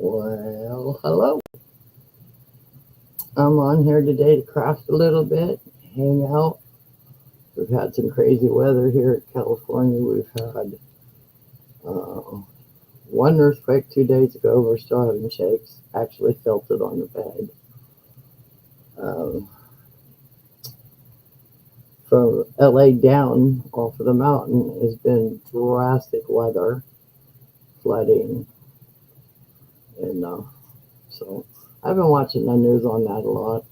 Well, hello. I'm on here today to craft a little bit, hang out. We've had some crazy weather here in California. We've had uh, one earthquake 2 days ago. We're still having shakes. Actually felt it on the bed. Um, from LA down off of the mountain has been drastic weather, flooding, and so I've been watching the news on that a lot.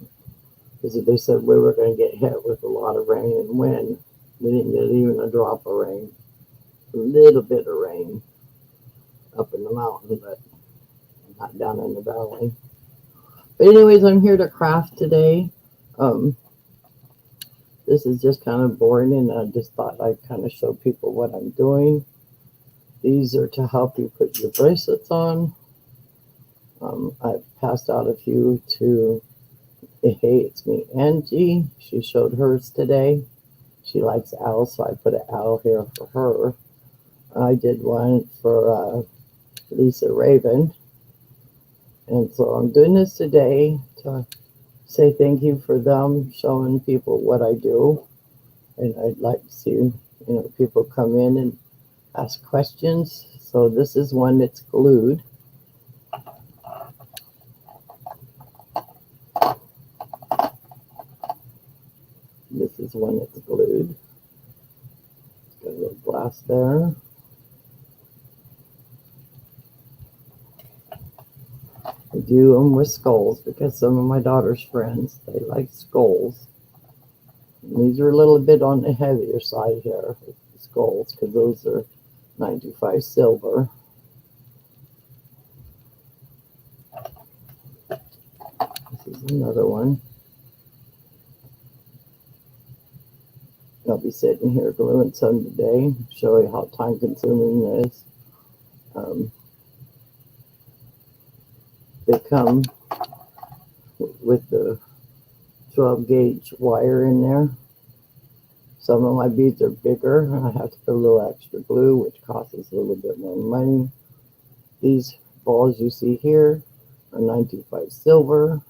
Because they said we were going to get hit with a lot of rain and wind. We didn't get even a drop of rain. A little bit of rain up in the mountain, but not down in the valley. But anyways, I'm here to craft today. Um, this is just kind of boring, and I just thought I'd kind of show people what I'm doing. These are to help you put your bracelets on. I've passed out a few to Hey, it's me, Angie. She showed hers today. She likes owls, so I put an owl here for her. I did one for Lisa Raven. And so I'm doing this today to say thank you for them showing people what I do. And I'd like to see, people come in and ask questions. So this is one that's glued. This is one that's glued. Got a little glass there. I do them with skulls because some of my daughter's friends, they like skulls. And these are a little bit on the heavier side here with the skulls because those are 925 silver. This is another one. I'll be sitting here gluing some today, show you how time consuming it is. They come with the 12 gauge wire in there. Some of my beads are bigger and I have to put a little extra glue, which costs us a little bit more money. These balls you see here are 925 silver.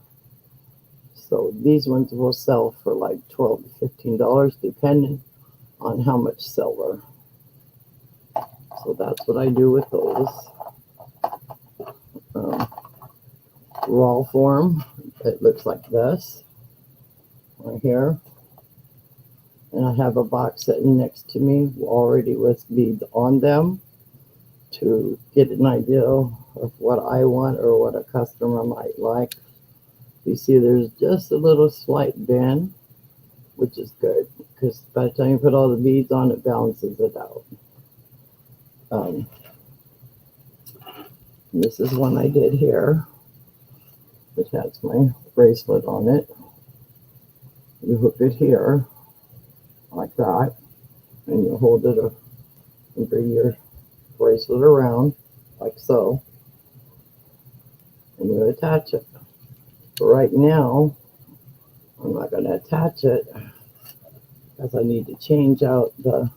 So these ones will sell for like $12 to $15 depending on how much silver. So that's what I do with those. Raw form, it looks like this right here. And I have a box sitting next to me already with beads on them to get an idea of what I want or what a customer might like. You see there's just a little slight bend, which is good because by the time you put all the beads on, it balances it out. This is one I did here, which has my bracelet on it. You hook it here like that, and you hold it and bring your bracelet around like so, and you attach it. But right now, I'm not going to attach it because I need to change out the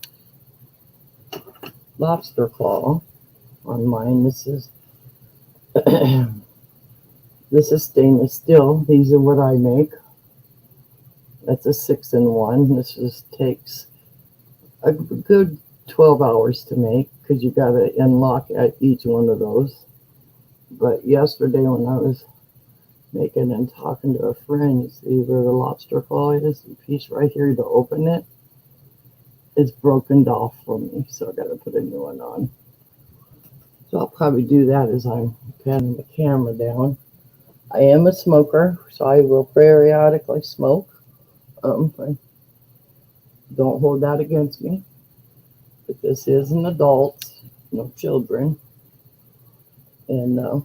lobster claw on mine. This is this is stainless steel. These are what I make. That's a 6-in-1. This just takes a good 12 hours to make because you got to unlock at each one of those. But yesterday when I was making and talking to a friend, you see where the lobster claw is, the piece right here to open it, it's broken off for me, so I got to put a new one on. So I'll probably do that as I'm patting the camera down. I am a smoker, so I will periodically smoke. Don't hold that against me. But this is an adult, no children. And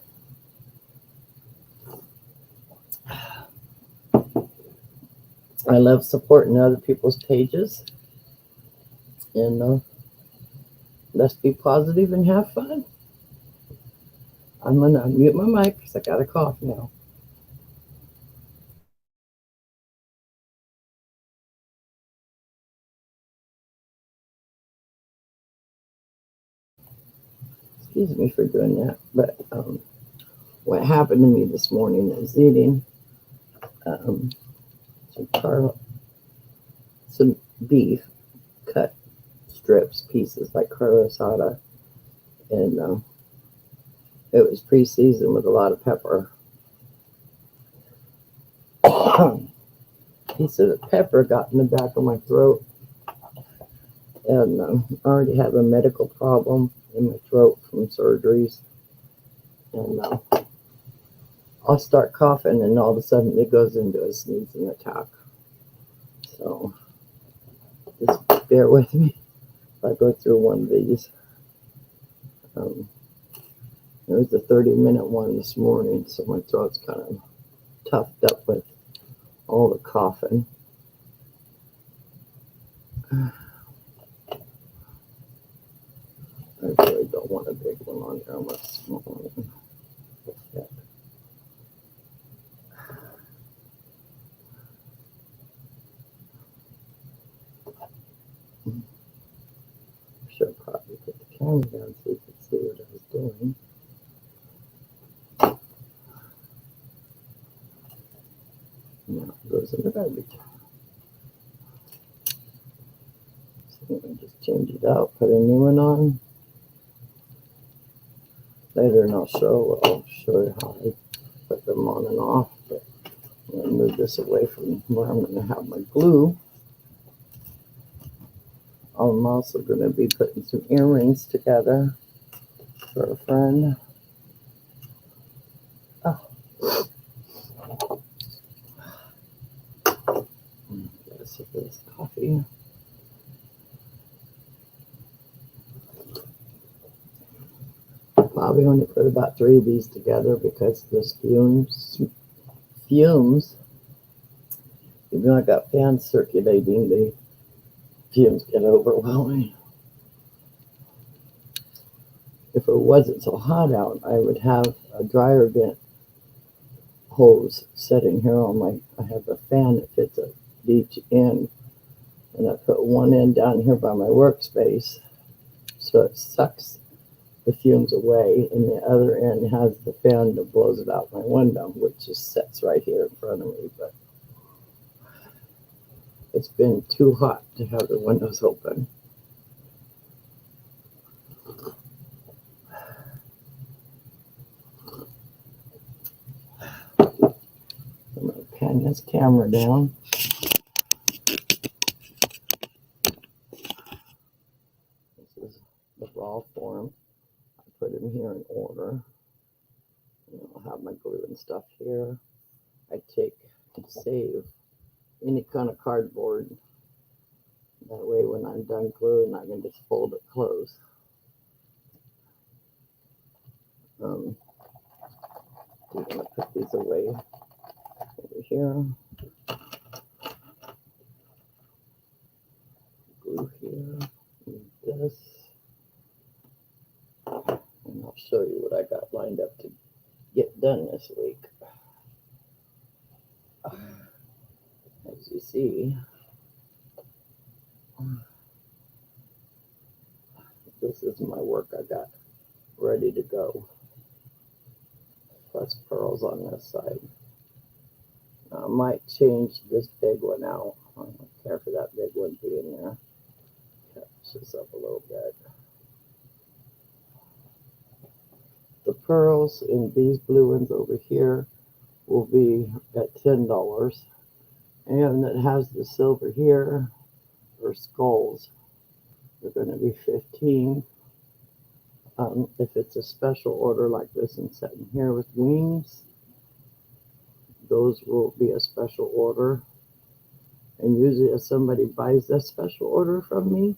I love supporting other people's pages. And let's be positive and have fun. I'm going to mute my mic because I got a cough now. Excuse me for doing that. But what happened to me this morning is eating um, some beef, cut strips, pieces like carne asada, and it was pre-seasoned with a lot of pepper. Piece of the pepper got in the back of my throat, and I already have a medical problem in my throat from surgeries, and I'll start coughing, and all of a sudden it goes into a sneezing attack. So just bear with me if I go through one of these. It was a 30-minute one this morning, so my throat's kind of toughed up with all the coughing. I really don't want a big one on there. I want a small one. Yeah. Should probably put the camera down so you can see what I was doing. Now it goes in the garbage. So I'm going to just change it out, put a new one on. Later, and I'll show you how I put them on and off. But I'm going to move this away from where I'm going to have my glue. I'm also going to be putting some earrings together for a friend. Oh. Get a sip of this coffee. Probably only put about 3 of these together because there's fumes. Even though I got fans circulating, the fumes get overwhelming. If it wasn't so hot out, I would have a dryer vent hose sitting here on I have a fan that fits at each end, and I put one end down here by my workspace, so it sucks the fumes away, and the other end has the fan that blows it out my window, which just sits right here in front of me. But it's been too hot to have the windows open. I'm going to pan this camera down. This is the raw form. I put them here in order. I'll have my glue and stuff here. I take and save any kind of cardboard. That way when I'm done gluing, I can just fold it close. I'm going to put these away over here. Glue here. And this. And I'll show you what I got lined up to get done this week. As you see, this is my work I got ready to go. Plus pearls on this side. Now, I might change this big one out. I don't care for that big one being there. Catch this up a little bit. The pearls in these blue ones over here will be at $10. And it has the silver here, or skulls. They're going to be $15. If it's a special order like this and sitting here with wings, those will be a special order. And usually if somebody buys a special order from me,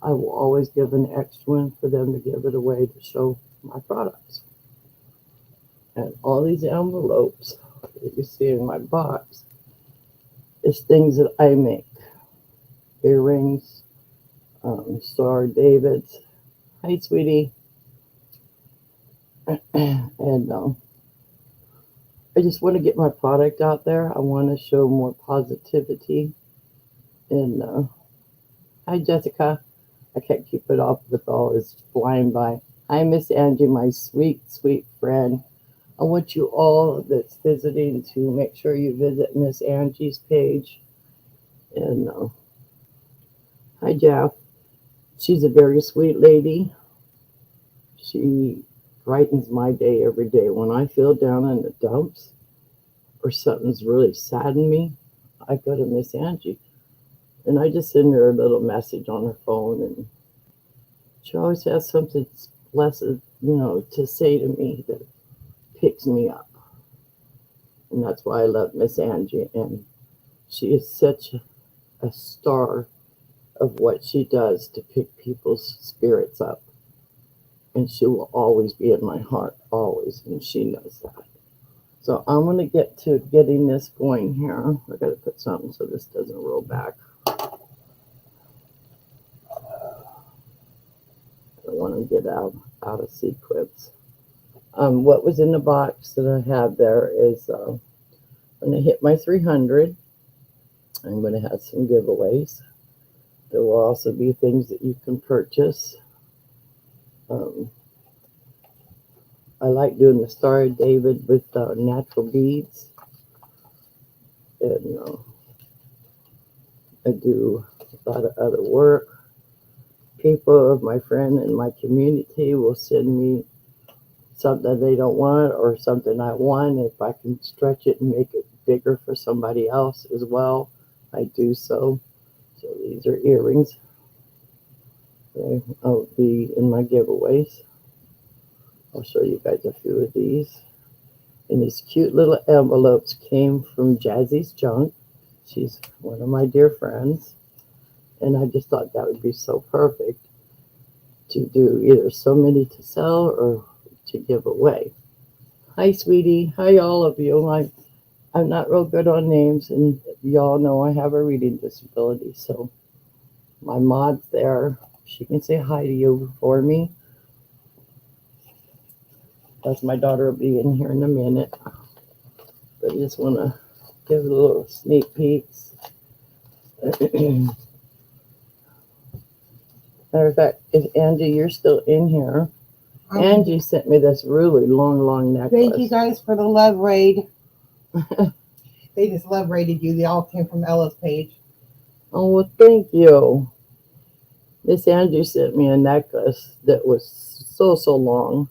I will always give an extra one for them to give it away to show my products. And all these envelopes that you see in my box is things that I make. Earrings, Star Davids. Hi, sweetie. And I just want to get my product out there. I want to show more positivity. And hi, Jessica. I can't keep it off with all this flying by. Hi, Miss Angie, my sweet, sweet friend. I want you all that's visiting to make sure you visit Miss Angie's page. And hi, Jeff. She's a very sweet lady. She brightens my day every day. When I feel down in the dumps or something's really saddened me, I go to Miss Angie and I just send her a little message on her phone, and she always has something blessed, to say to me that picks me up. And that's why I love Miss Angie. And she is such a star of what she does to pick people's spirits up. And she will always be in my heart, always. And she knows that. So I'm going to get to getting this going here. I got to put something so this doesn't roll back. I don't want to get out of sequence. What was in the box that I have there is when I hit my 300, I'm going to have some giveaways. There will also be things that you can purchase. I like doing the Star of David with natural beads. And I do a lot of other work. People of my friend in my community will send me something they don't want or something I want. If I can stretch it and make it bigger for somebody else as well, I do so. So these are earrings. I'll be in my giveaways. I'll show you guys a few of these. And these cute little envelopes came from Jazzy's Junk. She's one of my dear friends. And I just thought that would be so perfect to do either so many to sell or to give away. Hi, sweetie. Hi, all of you. I'm not real good on names, and y'all know I have a reading disability. So my mod's there. She can say hi to you for me. That's my daughter will be in here in a minute. But I just want to give a little sneak peeks. Matter of fact, if Angie, you're still in here. Angie sent me this really long necklace. Thank you guys for the love raid. They just love raided you. They all came from Ella's page. Oh, well, thank you. Miss Angie sent me a necklace that was so long.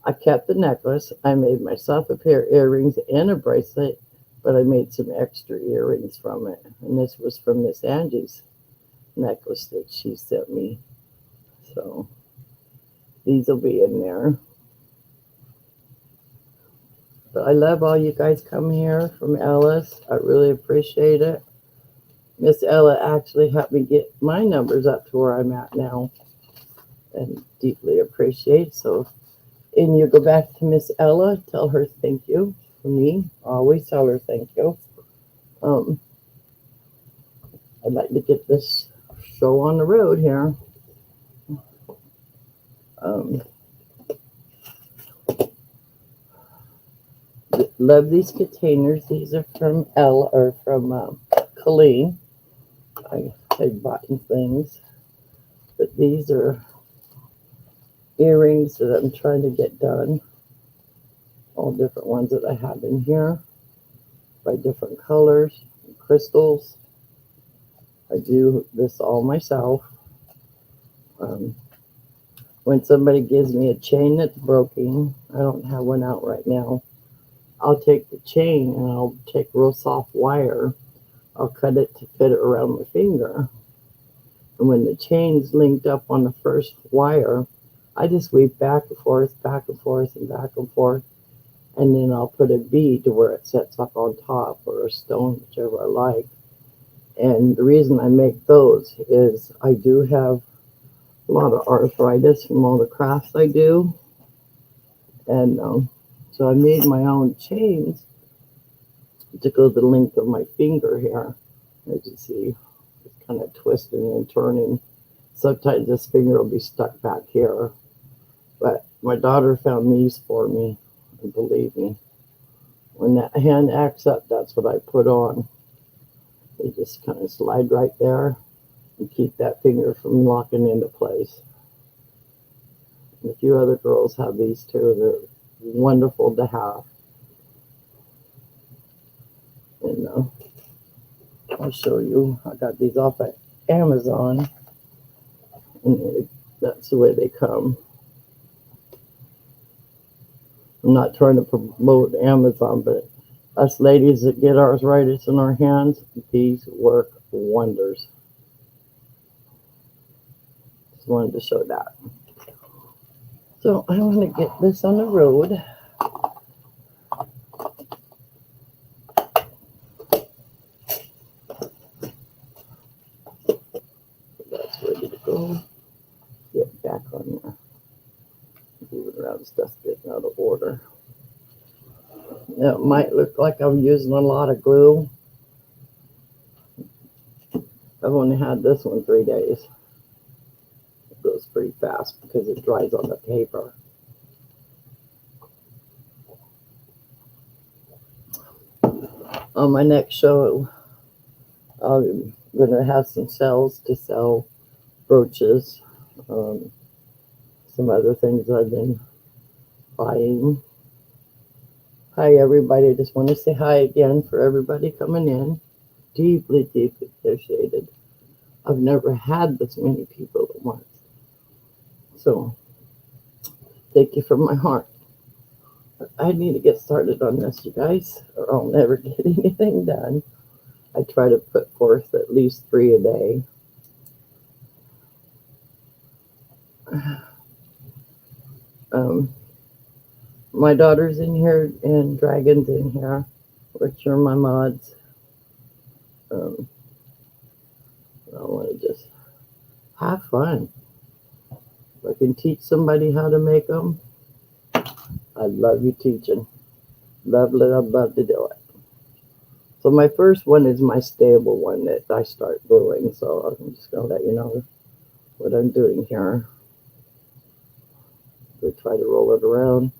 I kept the necklace. I made myself a pair of earrings and a bracelet, but I made some extra earrings from it. And this was from Miss Angie's necklace that she sent me. So these will be in there. But I love all you guys come here from Ella's. I really appreciate it. Miss Ella actually helped me get my numbers up to where I'm at now, and deeply appreciate. So, and you go back to Miss Ella, tell her thank you for me. Always tell her thank you. I'd like to get this show on the road here. Love these containers. These are from Ella or from Colleen. I had bought things, but these are earrings that I'm trying to get done. All different ones that I have in here by different colors, crystals. I do this all myself. When somebody gives me a chain that's broken, I don't have one out right now, I'll take the chain and I'll take real soft wire. I'll cut it to fit it around my finger. And when the chain's linked up on the first wire, I just weave back and forth, and back and forth. And then I'll put a bead to where it sets up on top, or a stone, whichever I like. And the reason I make those is I do have a lot of arthritis from all the crafts I do. And so I made my own chains to go the length of my finger here. As you see, it's kind of twisting and turning. Sometimes this finger will be stuck back here. But my daughter found these for me, and believe me, when that hand acts up, that's what I put on. They just kind of slide right there and keep that finger from locking into place. And a few other girls have these too. They're wonderful to have. And I'll show you. I got these off at Amazon, and that's the way they come. I'm not trying to promote Amazon, but us ladies that get arthritis in our hands, these work wonders. Just wanted to show that. So I want to get this on the road. That's ready to go. Get back on there. Moving around, stuff's getting out of order. It might look like I'm using a lot of glue. I've only had this one 3 days. It goes pretty fast because it dries on the paper. On my next show, I'm going to have some sales to sell brooches, some other things I've been buying. Hi, everybody. Just want to say hi again for everybody coming in. Deeply, deeply appreciated. I've never had this many people at once. So, thank you from my heart. I need to get started on this, you guys, or I'll never get anything done. I try to put forth at least 3 a day. My daughter's in here and Dragon's in here, which are my mods. I want to just have fun. If I can teach somebody how to make them, I love you teaching. Love to do it. So my first one is my stable one that I start gluing. So I'm just going to let you know what I'm doing here. We try to roll it around.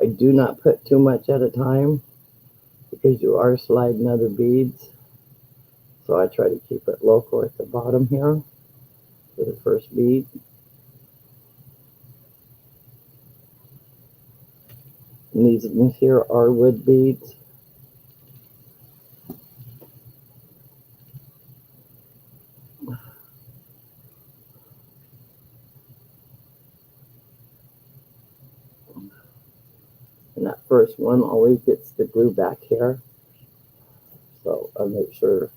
I do not put too much at a time because you are sliding other beads. So I try to keep it local at the bottom here for the first bead. And these ones here are wood beads. And that first one always gets the glue back here. So I make sure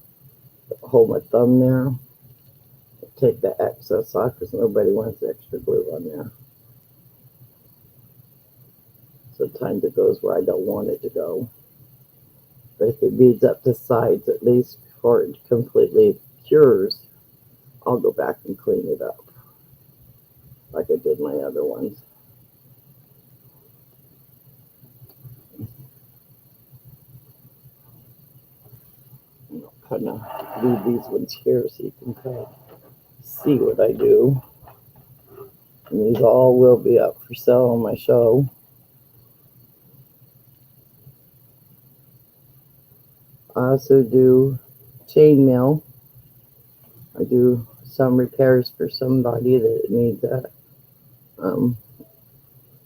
to hold my thumb there. Take the excess off because nobody wants extra glue on there. Sometimes it goes where I don't want it to go. But if it beads up the sides, at least before it completely cures, I'll go back and clean it up like I did my other ones. I'll kind of leave these ones here so you can kind of see what I do. And these all will be up for sale on my show. I also do chainmail. I do some repairs for somebody that needs that.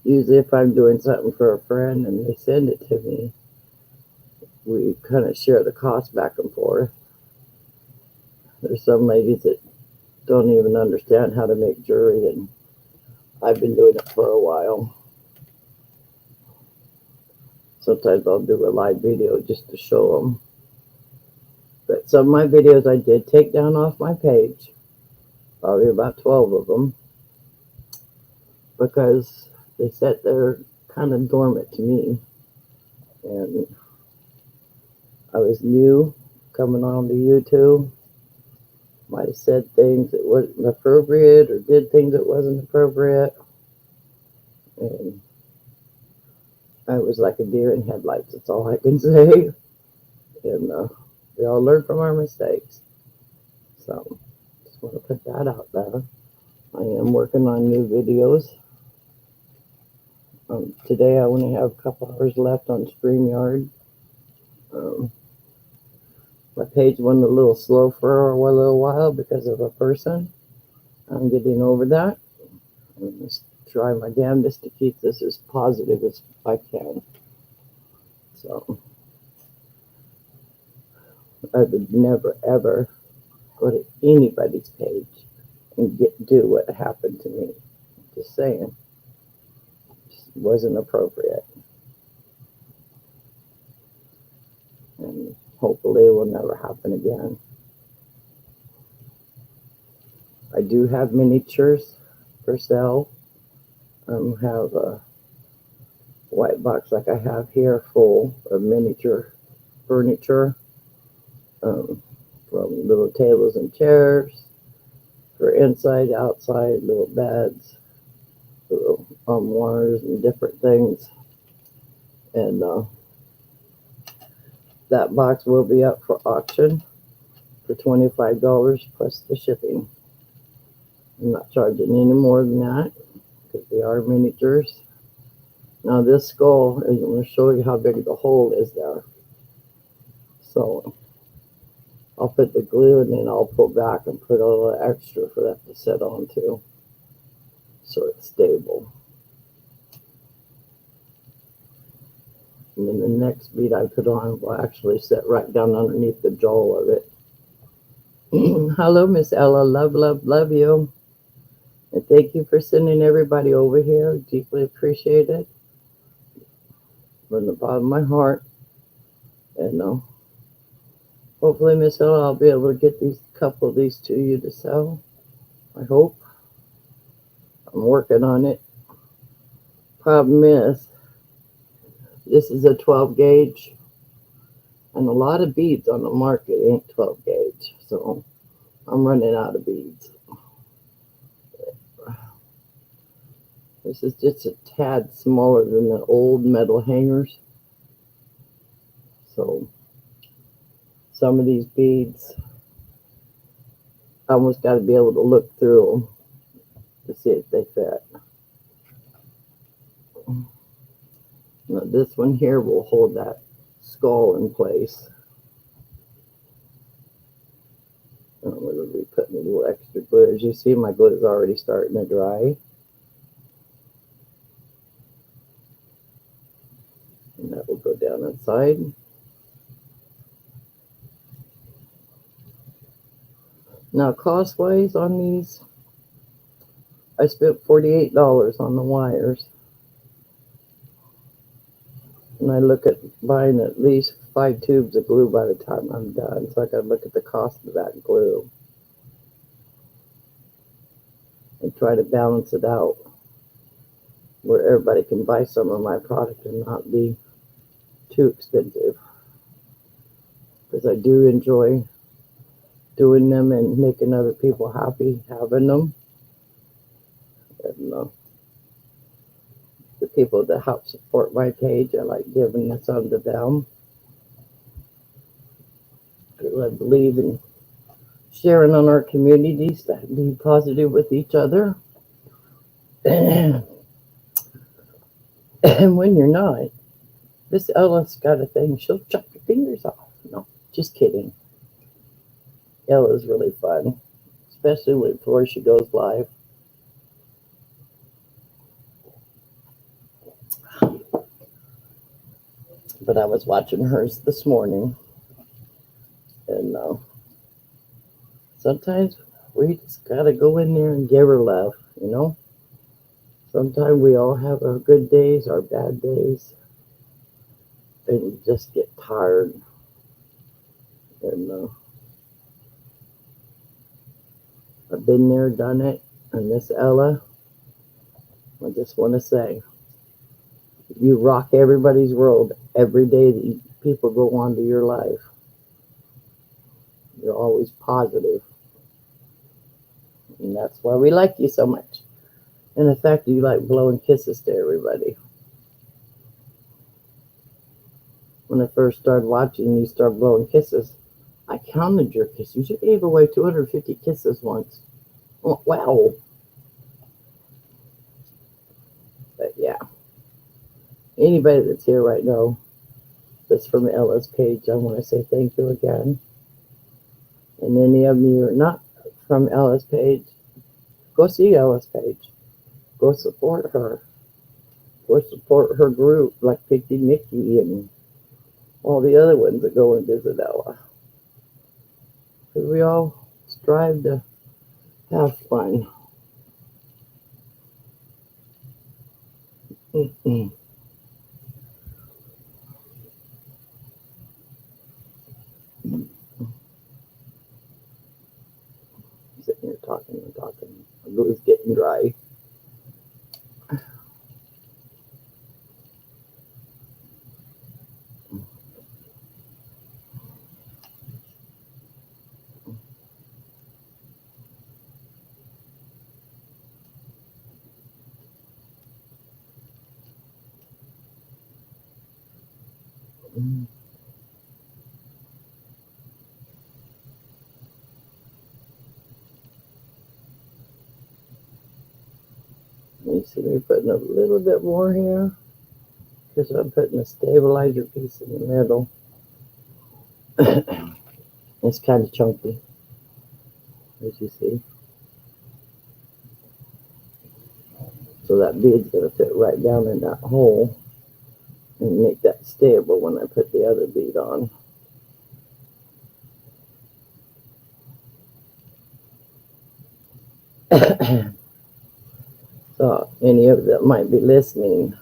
Usually if I'm doing something for a friend and they send it to me, we kind of share the cost back and forth. There's some ladies that don't even understand how to make jewelry, and I've been doing it for a while. Sometimes I'll do a live video just to show them. But some of my videos I did take down off my page, probably about 12 of them, because they said they're kind of dormant to me. And I was new coming on to YouTube. Might have said things that wasn't appropriate or did things that wasn't appropriate. And I was like a deer in headlights. That's all I can say. And we all learn from our mistakes. So just want to put that out there. I am working on new videos. Today I only have a couple hours left on StreamYard. My page went a little slow for a little while because of a person. I'm getting over that. I'm just try my damnedest to keep this as positive as I can. So I would never ever go to anybody's page and do what happened to me. Just saying, just wasn't appropriate, and hopefully it will never happen again. I do have miniatures for sale. Have a white box like I have here full of miniature furniture, from little tables and chairs for inside, outside, little beds, little armoires and different things. And that box will be up for auction for $25 plus the shipping. I'm not charging any more than that because they are miniatures. Now this skull, I'm going to show you how big the hole is there. So I'll put the glue and then I'll pull back and put a little extra for that to sit on too, so it's stable. And then the next bead I put on will actually sit right down underneath the jaw of it. Hello, Miss Ella. Love, love, love you. And thank you for sending everybody over here. Deeply appreciate it from the bottom of my heart. And hopefully, Miss Ella, I'll be able to get these couple of these to you to sell. I hope. I'm working on it. Problem is, this is a 12 gauge, and a lot of beads on the market ain't 12 gauge, so I'm running out of beads. This is just a tad smaller than the old metal hangers, so some of these beads, I almost got to be able to look through them to see if they fit. Now this one here will hold that skull in place. I'm going to be putting a little extra glue. As you see, my glue is already starting to dry. And that will go down inside. Now cost-wise on these, I spent $48 on the wires. And I look at buying at least 5 tubes of glue by the time I'm done. So I got to look at the cost of that glue and try to balance it out where everybody can buy some of my product and not be too expensive. Because I do enjoy doing them and making other people happy having them. And the people that help support my page, I like giving some to them. Because I believe in sharing on our communities, that be positive with each other. And when you're not, Miss Ella's got a thing, she'll chop your fingers off. No, just kidding. Ella's really fun, especially before she goes live. But I was watching hers this morning, and sometimes we just gotta go in there and give her love, you know? Sometimes we all have our good days, our bad days, and you just get tired. And I've been there, done it, and Miss Ella, I just want to say, you rock everybody's world every day that people go on to your life. You're always positive. And that's why we like you so much. And the fact that you like blowing kisses to everybody. When I first started watching you start blowing kisses, I counted your kisses. You gave away 250 kisses once. Oh, wow. But yeah. Anybody that's here right now that's from Ella's page, I want to say thank you again. And any of you who are not from Ella's page, go see Ella's page. Go support her. Go support her group like Picky Mickey and all the other ones that go and visit Ella. Because we all strive to have fun. Mm-mm. Sitting here talking and talking. My glue's getting dry. Mm. You see me putting a little bit more here because I'm putting a stabilizer piece in the middle. It's kind of chunky, as you see. So that bead's going to fit right down in that hole and make that stable when I put the other bead on. So any of that might be listening,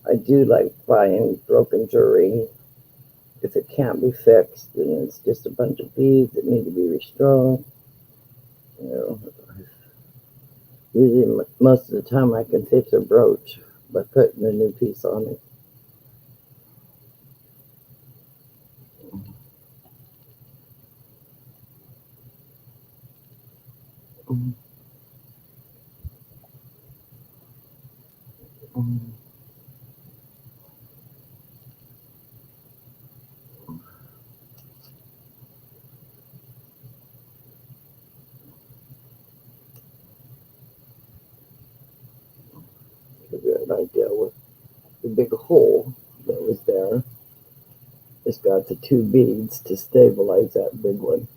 I do like buying broken jewelry. If it can't be fixed and it's just a bunch of beads that need to be restrung, you know, usually most of the time I can fix a brooch by putting a new piece on it. Mm, mm, Give you an idea with the big hole that was there. It's got the two beads to stabilize that big one.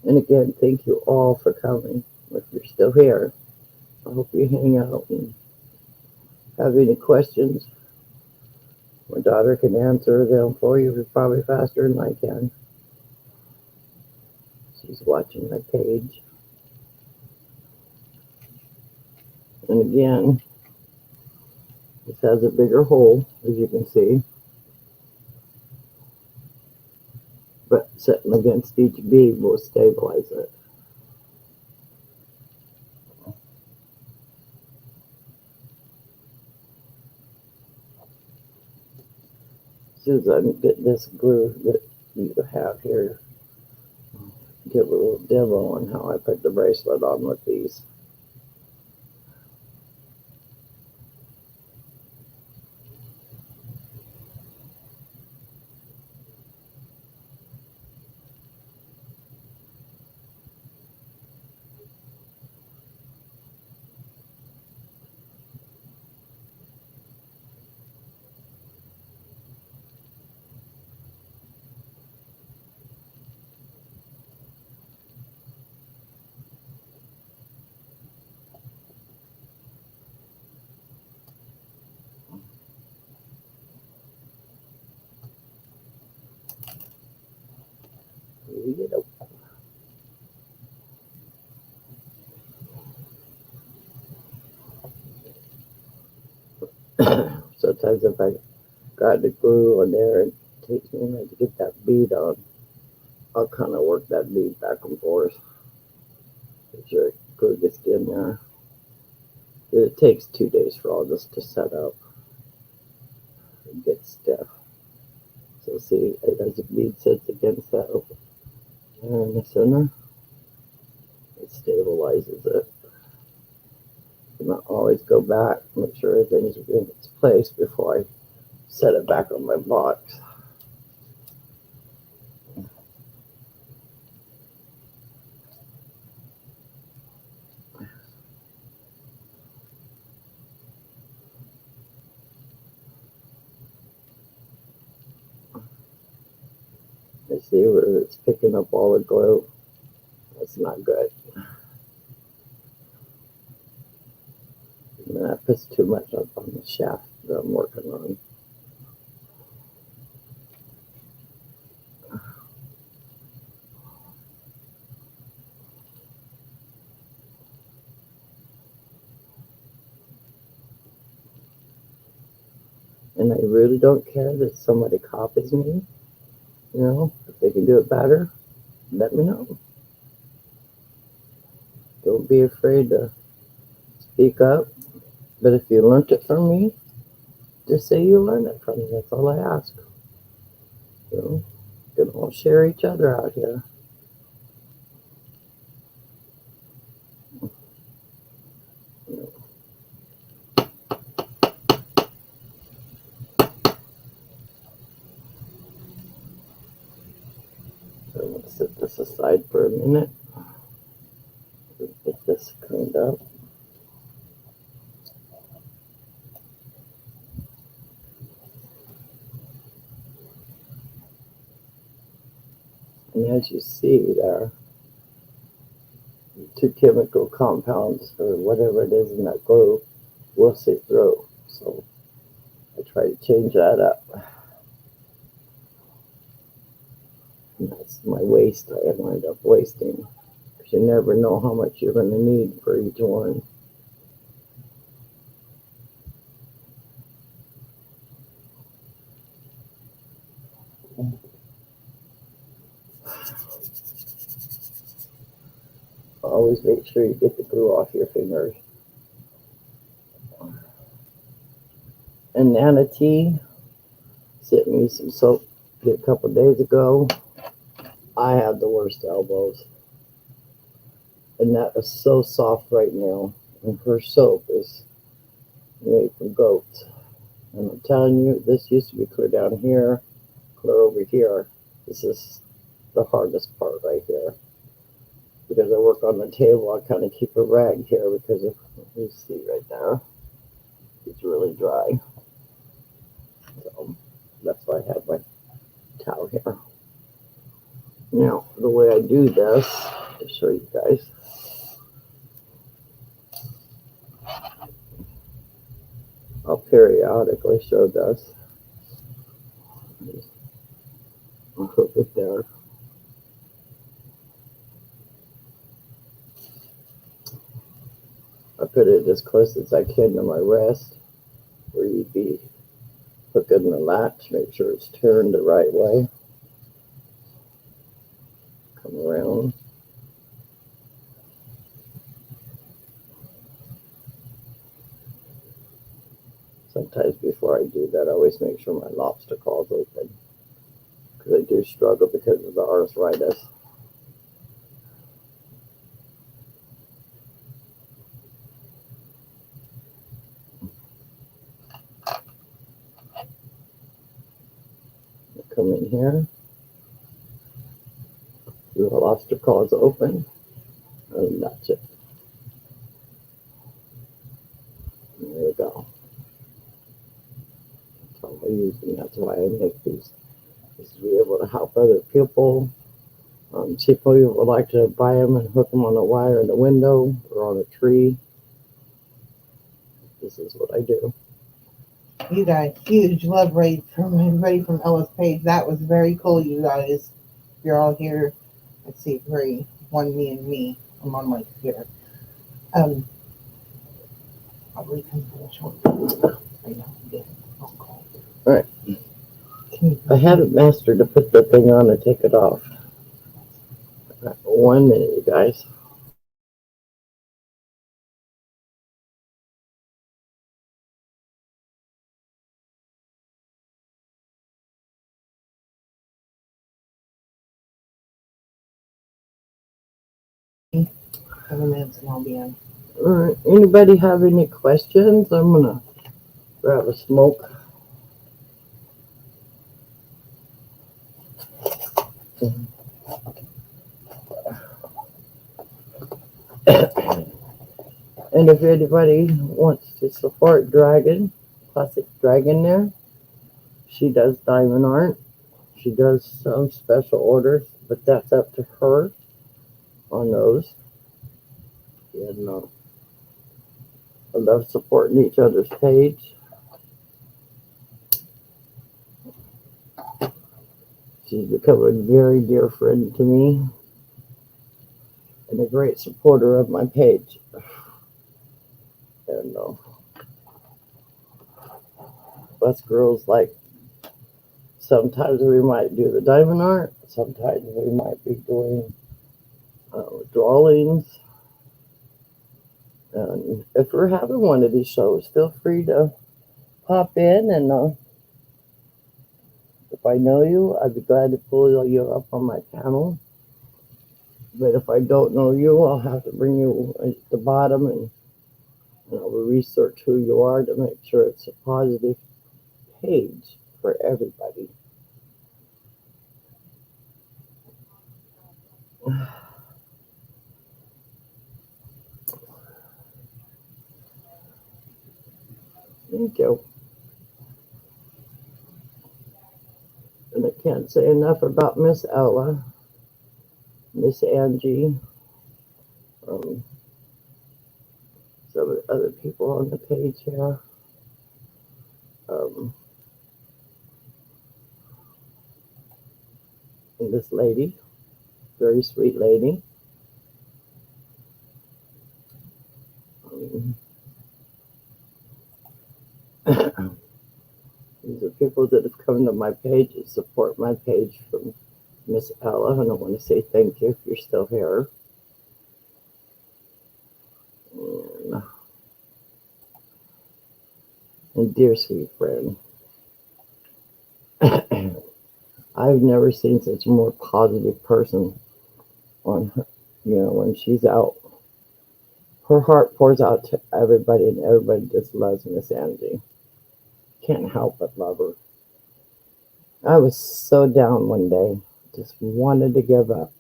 And again, thank you all for coming. If you're still here, I hope you hang out and have any questions. My daughter can answer them for you probably faster than I can. She's watching my page. And again, this has a bigger hole, as you can see. But setting against each bead will stabilize it. As soon as I get this glue that you have here, give a little demo on how I put the bracelet on with these. You know, sometimes if I got the glue on there, it takes me a minute to get that bead on. I'll kind of work that bead back and forth. Make sure it glue gets in there. It takes 2 days for all this to set up and get stiff. So see, as the bead sits against that in the center, it stabilizes it. And I always go back, make sure everything's in its place before I set it back on my box. See where it's picking up all the glue? That's not good. And that puts too much up on the shaft that I'm working on. And I really don't care that somebody copies me. You know, if they can do it better, let me know. Don't be afraid to speak up. But if you learned it from me, just say you learned it from me. That's all I ask. You know, we can all share each other out here. So I'm going to set this aside for a minute. Get this cleaned up. And as you see there, two chemical compounds or whatever it is in that glue will seep through. So I try to change that up. And that's my waste I wind up wasting. Because you never know how much you're going to need for each one. Always make sure you get the glue off your fingers. And Nana T sent me some soap a couple days ago. I have the worst elbows. And that is so soft right now. And her soap is made from goats. And I'm telling you, this used to be clear down here, clear over here. This is the hardest part right here. Because I work on the table, I kind of keep a rag here because of, you see right there, it's really dry. So that's why I have my towel here. Now, the way I do this, to show you guys, I'll periodically show this. I'll hook it there. I put it as close as I can to my wrist, where you'd be hooking the latch, make sure it's turned the right way. Come around. Sometimes before I do that, I always make sure my lobster claw is open. Because I do struggle because of the arthritis. Come in here. Your lobster claw is open. And that's it. There we go. That's all I use, and that's why I make these. Is to be able to help other people. People would like to buy them and hook them on a wire in the window or on a tree. This is what I do. You got a huge love rate from everybody from Ellis Page. That was very cool, you guys. You're all here. Let's see, three. One, me and me. I'm on my computer. I'll reconfirm shortly. I know, I'm getting a phone call. All right. I haven't mastered to put the thing on and take it off. 1 minute, you guys. Minutes and I'll be in. All right. Anybody have any questions? I'm gonna grab a smoke. And if anybody wants to support Dragon, Classic Dragon there, she does diamond art. She does some special orders, but that's up to her on those. And I love supporting each other's page. She's become a very dear friend to me and a great supporter of my page. And us girls, like, sometimes we might do the diamond art, sometimes we might be doing drawings. And if we're having one of these shows, feel free to pop in. And if I know you, I'd be glad to pull you up on my panel. But if I don't know you, I'll have to bring you at the bottom and we'll research who you are to make sure it's a positive page for everybody. Thank you. And I can't say enough about Miss Ella, Miss Angie, um, some of the other people on the page here. And this lady, very sweet lady. Um, these are people that have come to my page and support my page from Miss Ella, and I want to say thank you if you're still here. And dear sweet friend, I've never seen such a more positive person on her. When she's out, her heart pours out to everybody, and everybody just loves Miss Angie. Can't help but love her. I was so down one day, just wanted to give up.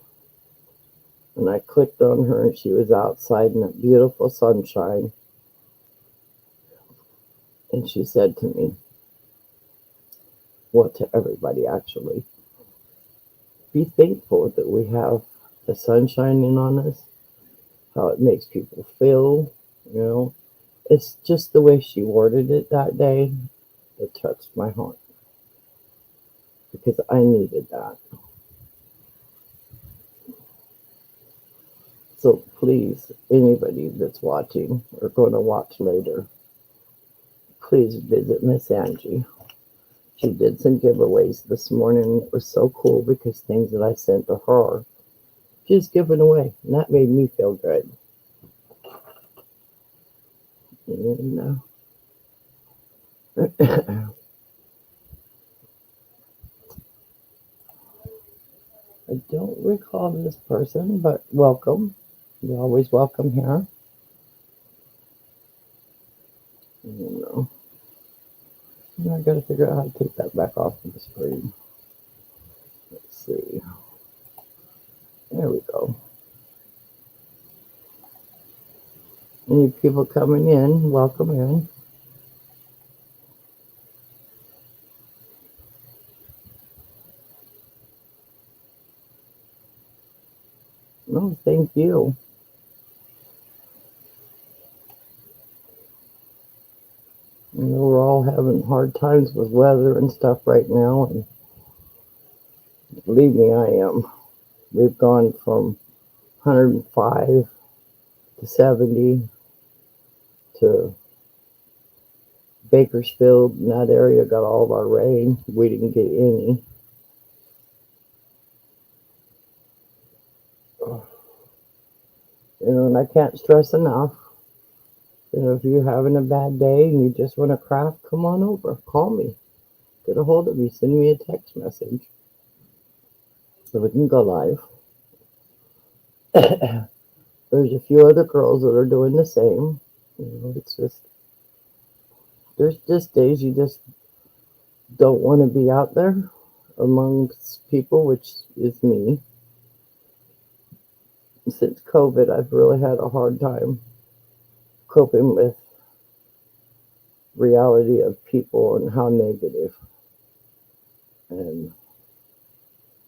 And I clicked on her, and she was outside in that beautiful sunshine. And she said to me, well, to everybody actually, be thankful that we have the sun shining on us, how it makes people feel. It's just the way she worded it that day. It touched my heart because I needed that. So please, anybody that's watching or going to watch later, please visit Miss Angie. She did some giveaways this morning. It was so cool because things that I sent to her, she's giving away. And that made me feel good. And, I don't recall this person, but welcome. You're always welcome here. I gotta figure out how to take that back off of the screen. Let's see. There we go. Any people coming in, welcome in. No, thank you. We're all having hard times with weather and stuff right now, and believe me, I am. We've gone from 105 to 70 to Bakersfield, and that area got all of our rain. We didn't get any. And I can't stress enough. If you're having a bad day and you just want to craft, come on over. Call me. Get a hold of me. Send me a text message so we can go live. There's a few other girls that are doing the same. It's just, there's just days you just don't want to be out there amongst people, which is me. Since COVID, I've really had a hard time coping with reality of people and how negative. And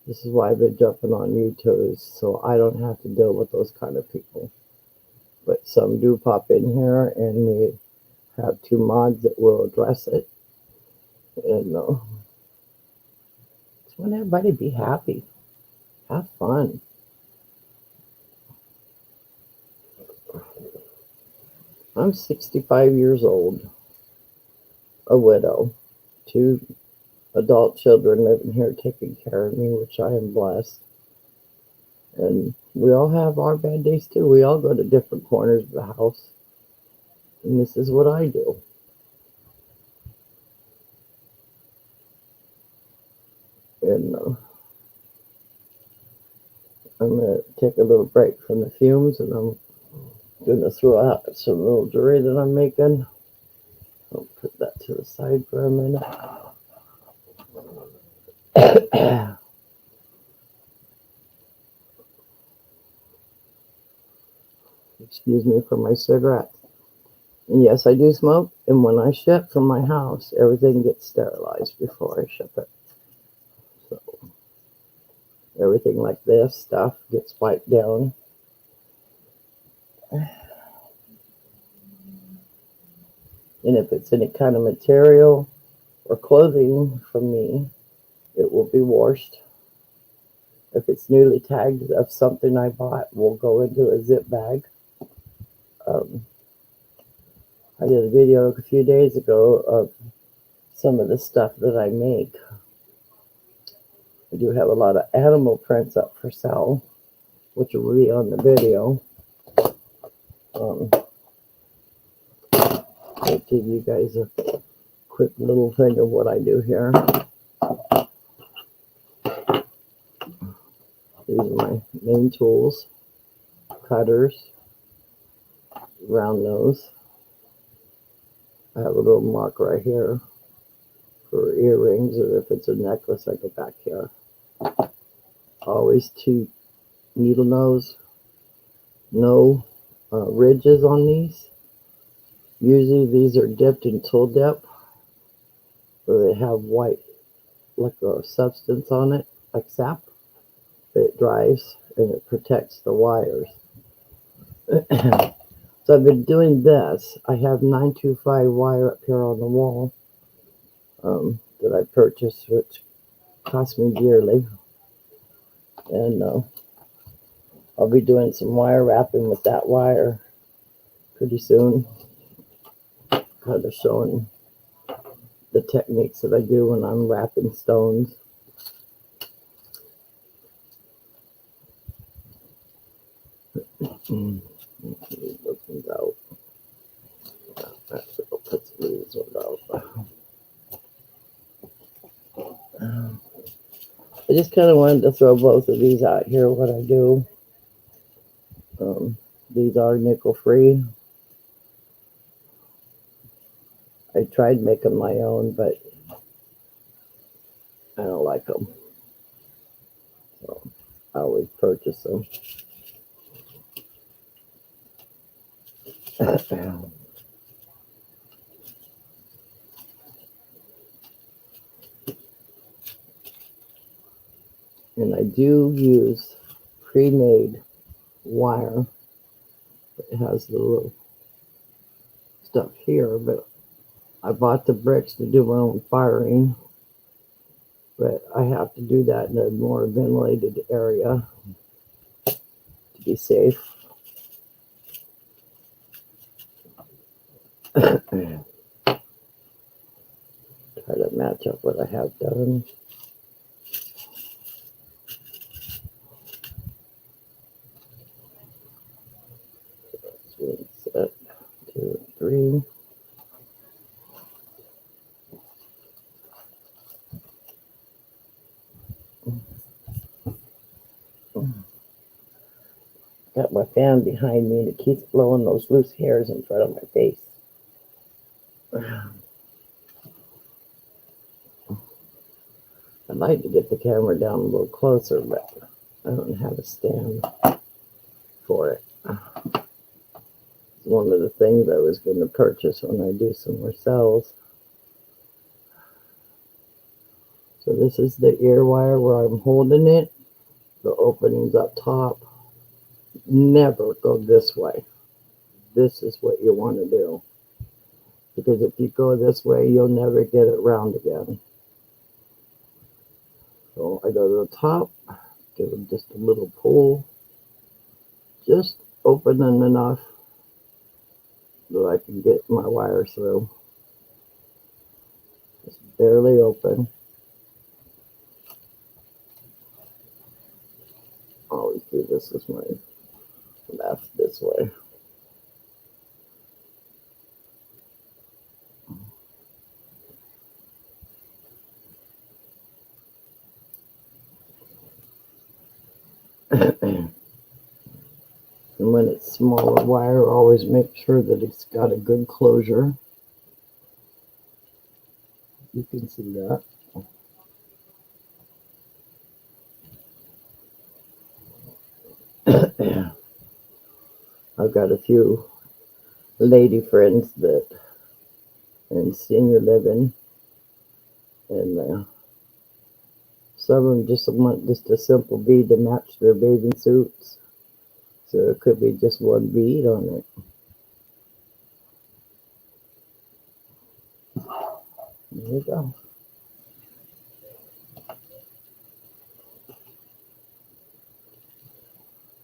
This is why I've been jumping on YouTube, so I don't have to deal with those kind of people. But some do pop in here, and we have two mods that will address it. And just want everybody to be happy, have fun. I'm 65 years old, a widow, two adult children living here taking care of me, which I am blessed. And we all have our bad days too. We all go to different corners of the house. And this is what I do. And I'm going to take a little break from the fumes, and I'm going to throw out some little jewelry that I'm making. I'll put that to the side for a minute. Excuse me for my cigarette. And yes, I do smoke. And when I ship from my house, everything gets sterilized before I ship it. So everything like this stuff gets wiped down. And if it's any kind of material or clothing from me, it will be washed. If it's newly tagged of something I bought, will go into a zip bag. I did a video a few days ago of some of the stuff that I make. I do have a lot of animal prints up for sale, which will be on the video. I'll give you guys a quick little thing of what I do here. These are my main tools: cutters, round nose. I have a little mark right here for earrings, or if it's a necklace, I go back here. Always two needle nose, no ridges on these. Usually these are dipped in tool dip, so they have white, like a substance on it, like sap. It dries and it protects the wires. So I've been doing this. I have 925 wire up here on the wall that I purchased, which cost me dearly. And I'll be doing some wire wrapping with that wire pretty soon. Kind of showing the techniques that I do when I'm wrapping stones. Those ones out. Actually, I'll put some of these ones out. I just kind of wanted to throw both of these out here, what I do. These are nickel free. I tried making my own, but I don't like them. So I always purchase them. And I do use pre-made wire. It has the little stuff here, but I bought the bricks to do my own firing. But I have to do that in a more ventilated area to be safe. Try to match up what I have done. Swing set 2 and 3. Got my fan behind me and it keeps blowing those loose hairs in front of my face. I'd like to get the camera down a little closer, but I don't have a stand for it. It's one of the things I was going to purchase when I do some more sales. So this is the ear wire where I'm holding it. The opening's up top. Never go this way. This is what you want to do. Because if you go this way, you'll never get it round again. So I go to the top, give it just a little pull, just opening enough that I can get my wire through. Just barely open. I always do this with my left this way. And when it's smaller wire, always make sure that it's got a good closure. You can see that. I've got a few lady friends that in senior living, and some of them just want just a simple bead to match their bathing suits. So it could be just one bead on it. There you go.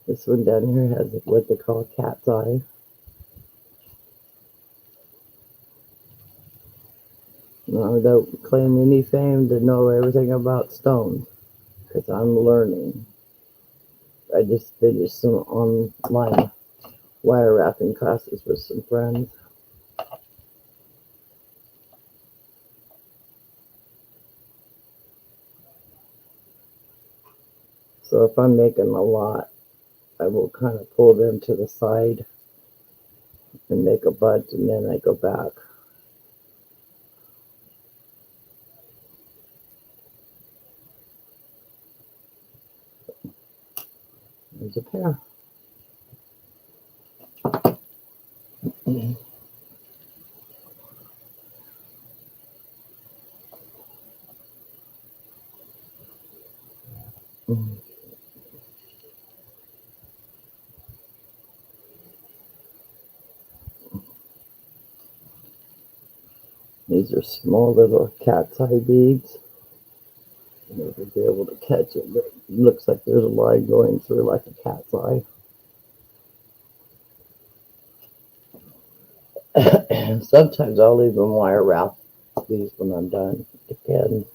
This one down here has what they call cat's eye. No, I don't claim any fame to know everything about stones, because I'm learning. I just finished some online wire wrapping classes with some friends. So if I'm making a lot, I will kind of pull them to the side and make a bunch, and then I go back. There's a pair. These are small little cat's eye beads. You'll never be able to catch it, but it looks like there's a line going through like a cat's eye. Sometimes I'll even wire wrap these when I'm done. Depends.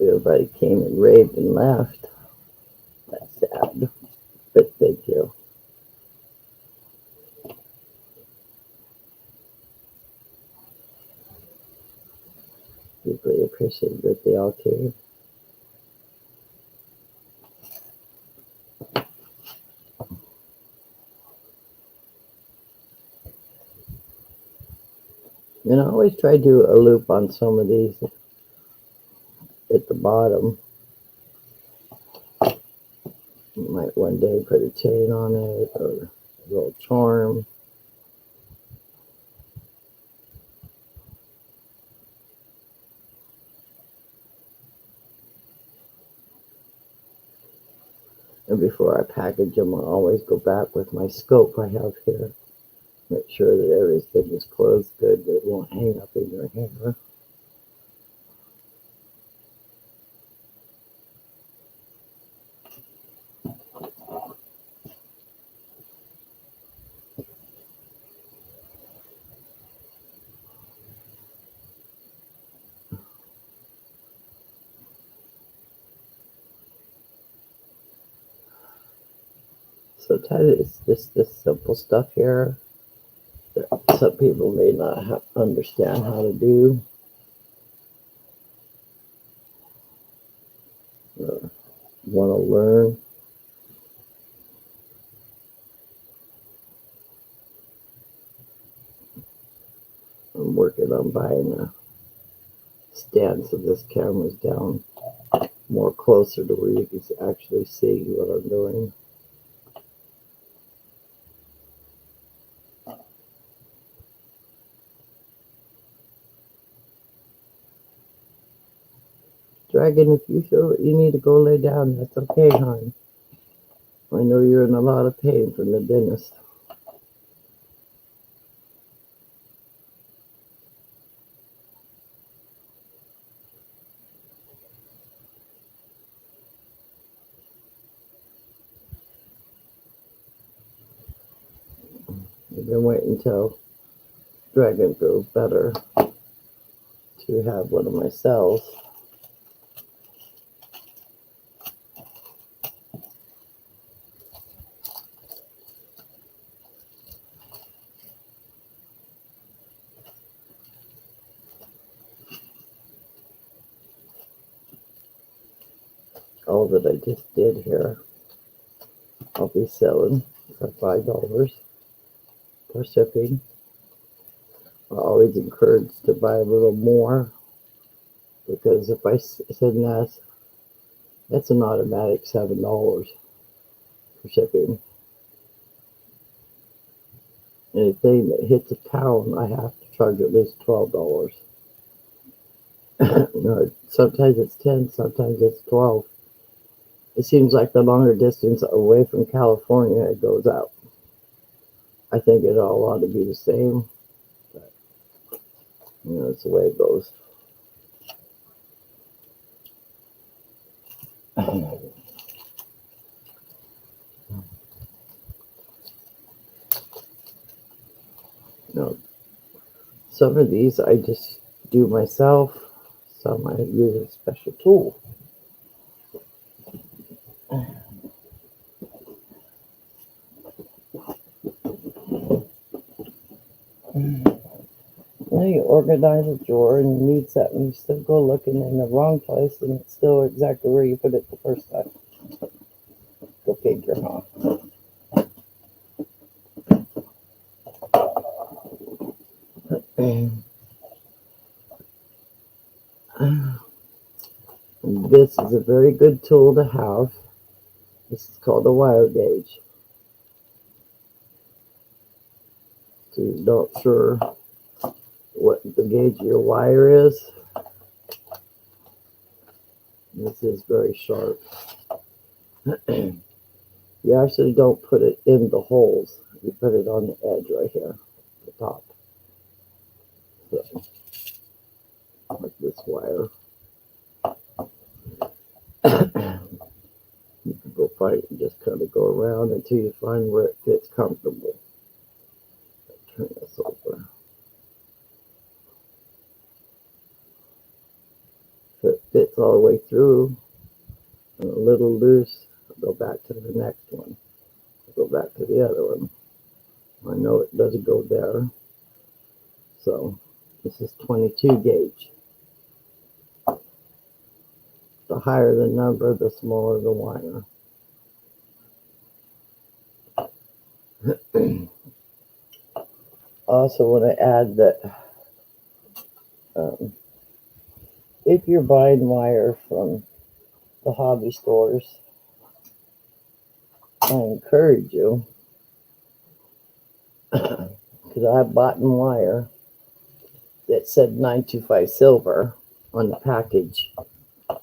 Everybody came and raved and laughed. That's sad, but thank you. Deeply appreciate that they all came. And I always try to do a loop on some of these at the bottom. You might one day put a chain on it or a little charm. And before I package them, I always go back with my scope I have here. Make sure that everything is closed good, that it won't hang up in your hair. Sometimes it's just this simple stuff here that some people may not understand how to do or want to learn. I'm working on buying a stand so this camera's down more closer to where you can actually see what I'm doing. Dragon, if you feel that you need to go lay down, that's okay, hon. I know you're in a lot of pain from the dentist. I've been waiting until Dragon feels better to have one of my cells. All that I just did here, I'll be selling for $5 for shipping. I always encourage to buy a little more because if I said that's an automatic $7 for shipping. Anything that hits a pound, I have to charge at least $12. No, sometimes it's 10, sometimes it's 12. It seems like the longer distance away from California it goes out. I think it all ought to be the same, but it's the way it goes. Some of these I just do myself. Some I use a special tool. You organize a drawer and you need something, you still go looking in the wrong place and it's still exactly where you put it the first time. Go figure, huh? This is a very good tool to have. This is called a wire gauge. So you're not sure what the gauge of your wire is. This is very sharp. You actually don't put it in the holes. You put it on the edge right here, the top. So, like this wire. You can go fight and just kind of go around until you find where it fits comfortable. Turn this over. If it fits all the way through and a little loose, I'll go back to the next one. I'll go back to the other one. I know it doesn't go there. So this is 22 gauge. The higher the number, the smaller the wire. Also want to add that if you're buying wire from the hobby stores, I encourage you, because I bought wire that said 925 silver on the package, and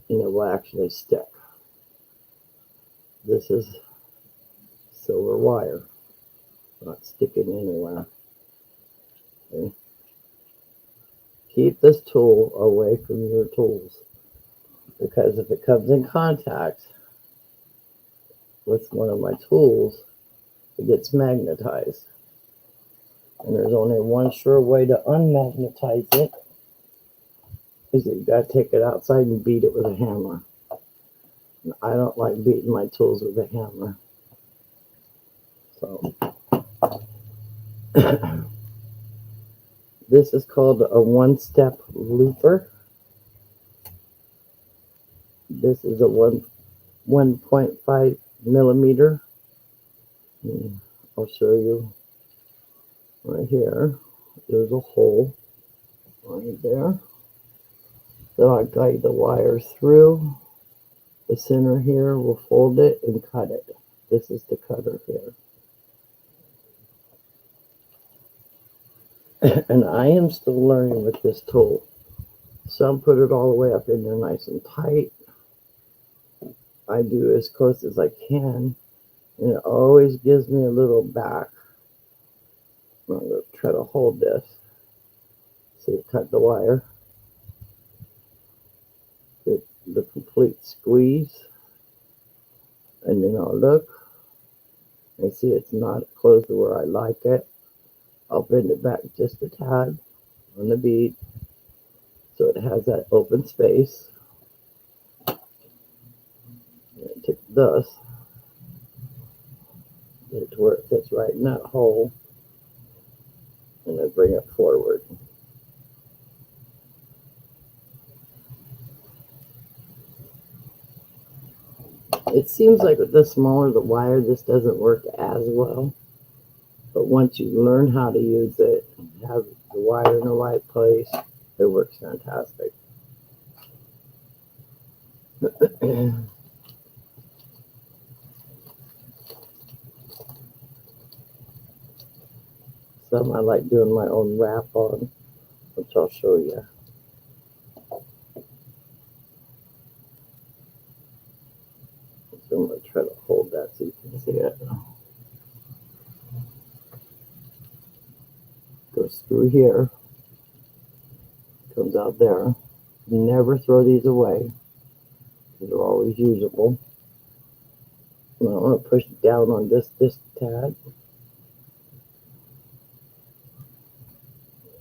it will actually stick. This is silver wire, not sticking anywhere. Okay. Keep this tool away from your tools, because if it comes in contact with one of my tools, it gets magnetized. And there's only one sure way to unmagnetize it, is that you got to take it outside and beat it with a hammer. And I don't like beating my tools with a hammer. So this is called a one-step looper. This is a 1.5 millimeter. I'll show you right here. There's a hole right there. So I guide the wire through. The center here will fold it and cut it. This is the cutter here. And I am still learning with this tool. Some put it all the way up in there nice and tight. I do as close as I can, and it always gives me a little back. I'm going to try to hold this. See, cut the wire. Get the complete squeeze. And then I'll look. And see it's not close to where I like it. I'll bend it back just a tad on the bead so it has that open space. And take this, get it to where it fits right in that hole, and then bring it forward. It seems like the smaller the wire, this doesn't work as well. But once you learn how to use it and have the wire in the right place, it works fantastic. Some I like doing my own wrap on, which I'll show you. So I'm going to try to hold that so you can see it. Goes through here, comes out there. Never throw these away. They're always usable. Now I'm going to push down on this tad.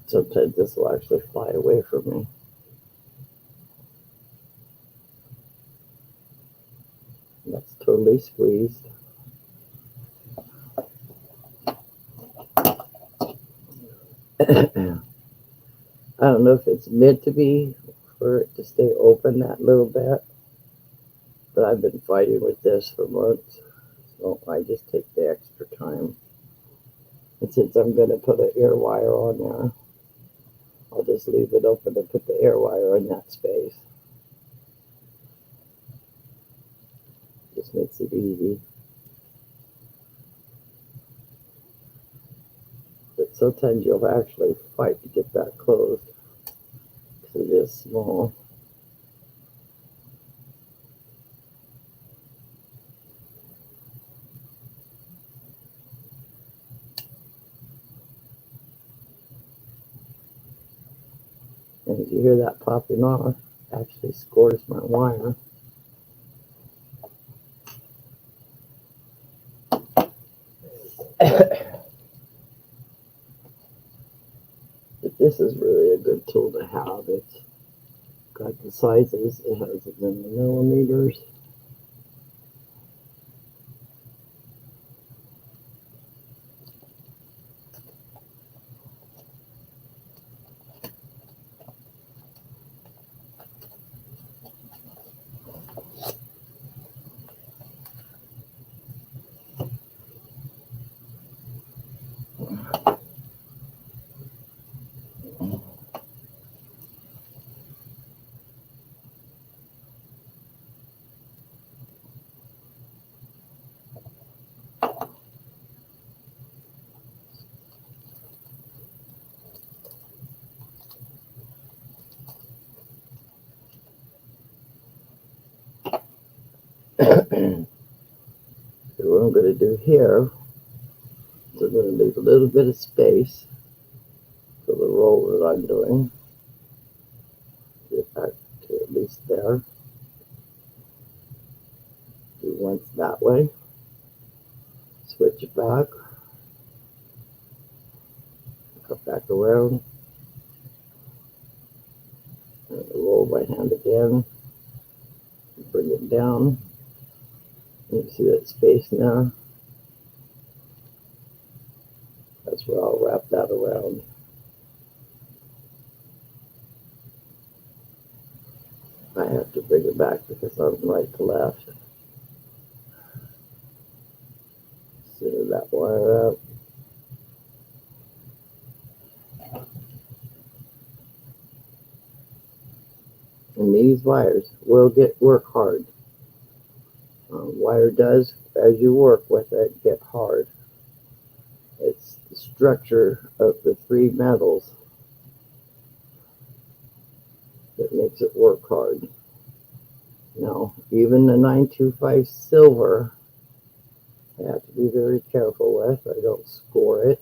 Sometimes this will actually fly away from me. That's totally squeezed. I don't know if it's meant to be for it to stay open that little bit, but I've been fighting with this for months, so I just take the extra time. And since I'm going to put an air wire on there, I'll just leave it open and put the air wire in that space. Just makes it easy. But sometimes you'll actually fight to get that closed because it is small. And if you hear that popping off, it actually scores my wire. But this is really a good tool to have. It's got the sizes, it has it in the millimeters. So what I'm going to do here is I'm going to leave a little bit of space for the roll that I'm doing. Get back to at least there. Do once that way. Switch it back. Come back around. And roll my hand again. Bring it down. You see that space now? That's where I'll wrap that around. I have to bring it back because I'm right to left. Center that wire up. And these wires will work hard. Wire does, as you work with it, get hard. It's the structure of the three metals that makes it work hard. Now, even the 925 silver, I have to be very careful with. I don't score it.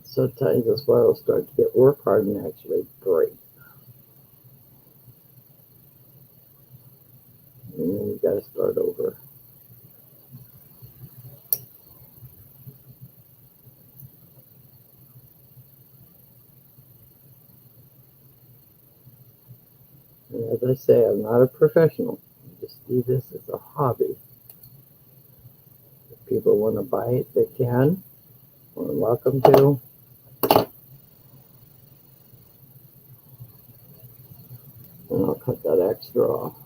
Sometimes this wire will start to get work hard and actually break. And then you got to start over. And as I say, I'm not a professional. I just do this as a hobby. If people want to buy it, they can. They're welcome to. And I'll cut that extra off.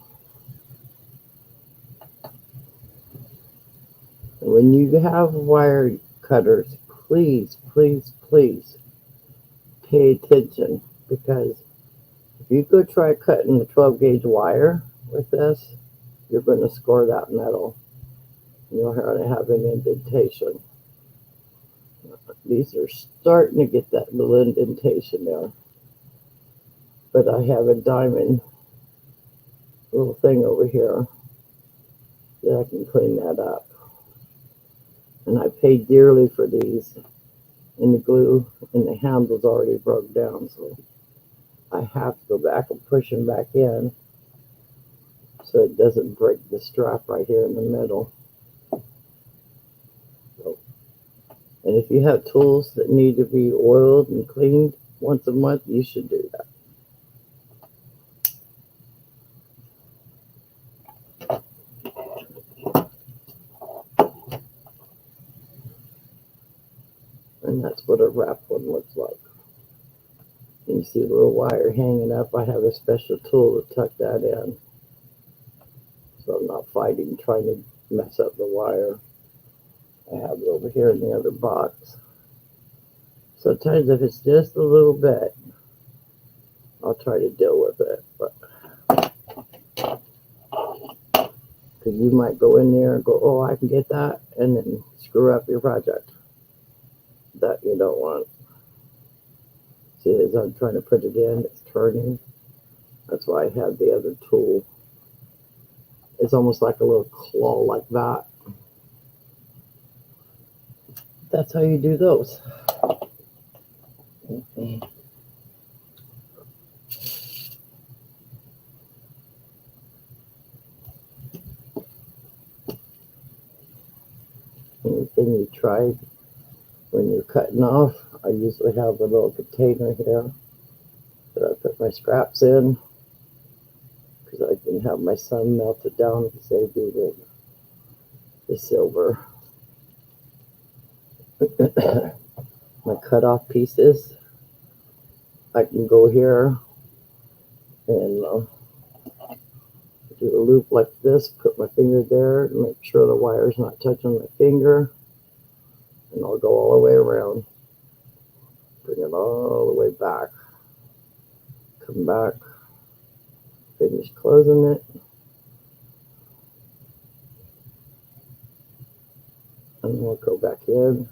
And when you have wire cutters, please, please, please pay attention, because if you go try cutting the 12 gauge wire with this, you're going to score that metal. You'll have an indentation. These are starting to get that little indentation there. But I have a diamond little thing over here that I can clean that up. And I paid dearly for these. And the glue and the handle's already broke down, so I have to go back and push them back in so it doesn't break the strap right here in the middle. So, and if you have tools that need to be oiled and cleaned once a month, you should do that. And that's what a wrapped one looks like. And you see the little wire hanging up. I have a special tool to tuck that in, so I'm not fighting trying to mess up the wire. I have it over here in the other box. Sometimes if it's just a little bit, I'll try to deal with it. But because you might go in there and go, oh, I can get that, and then screw up your project. That you don't want. See, as I'm trying to put it in, it's turning. That's why I have the other tool. It's almost like a little claw like that. That's how you do those. Anything you try when you're cutting off, I usually have a little container here that I put my scraps in, because I can have my son melt it down and save me the silver. My cut off pieces, I can go here and do a loop like this, put my finger there, and make sure the wire's not touching my finger, and I'll go all the way around, bring it all the way back, come back, finish closing it, and we'll go back in.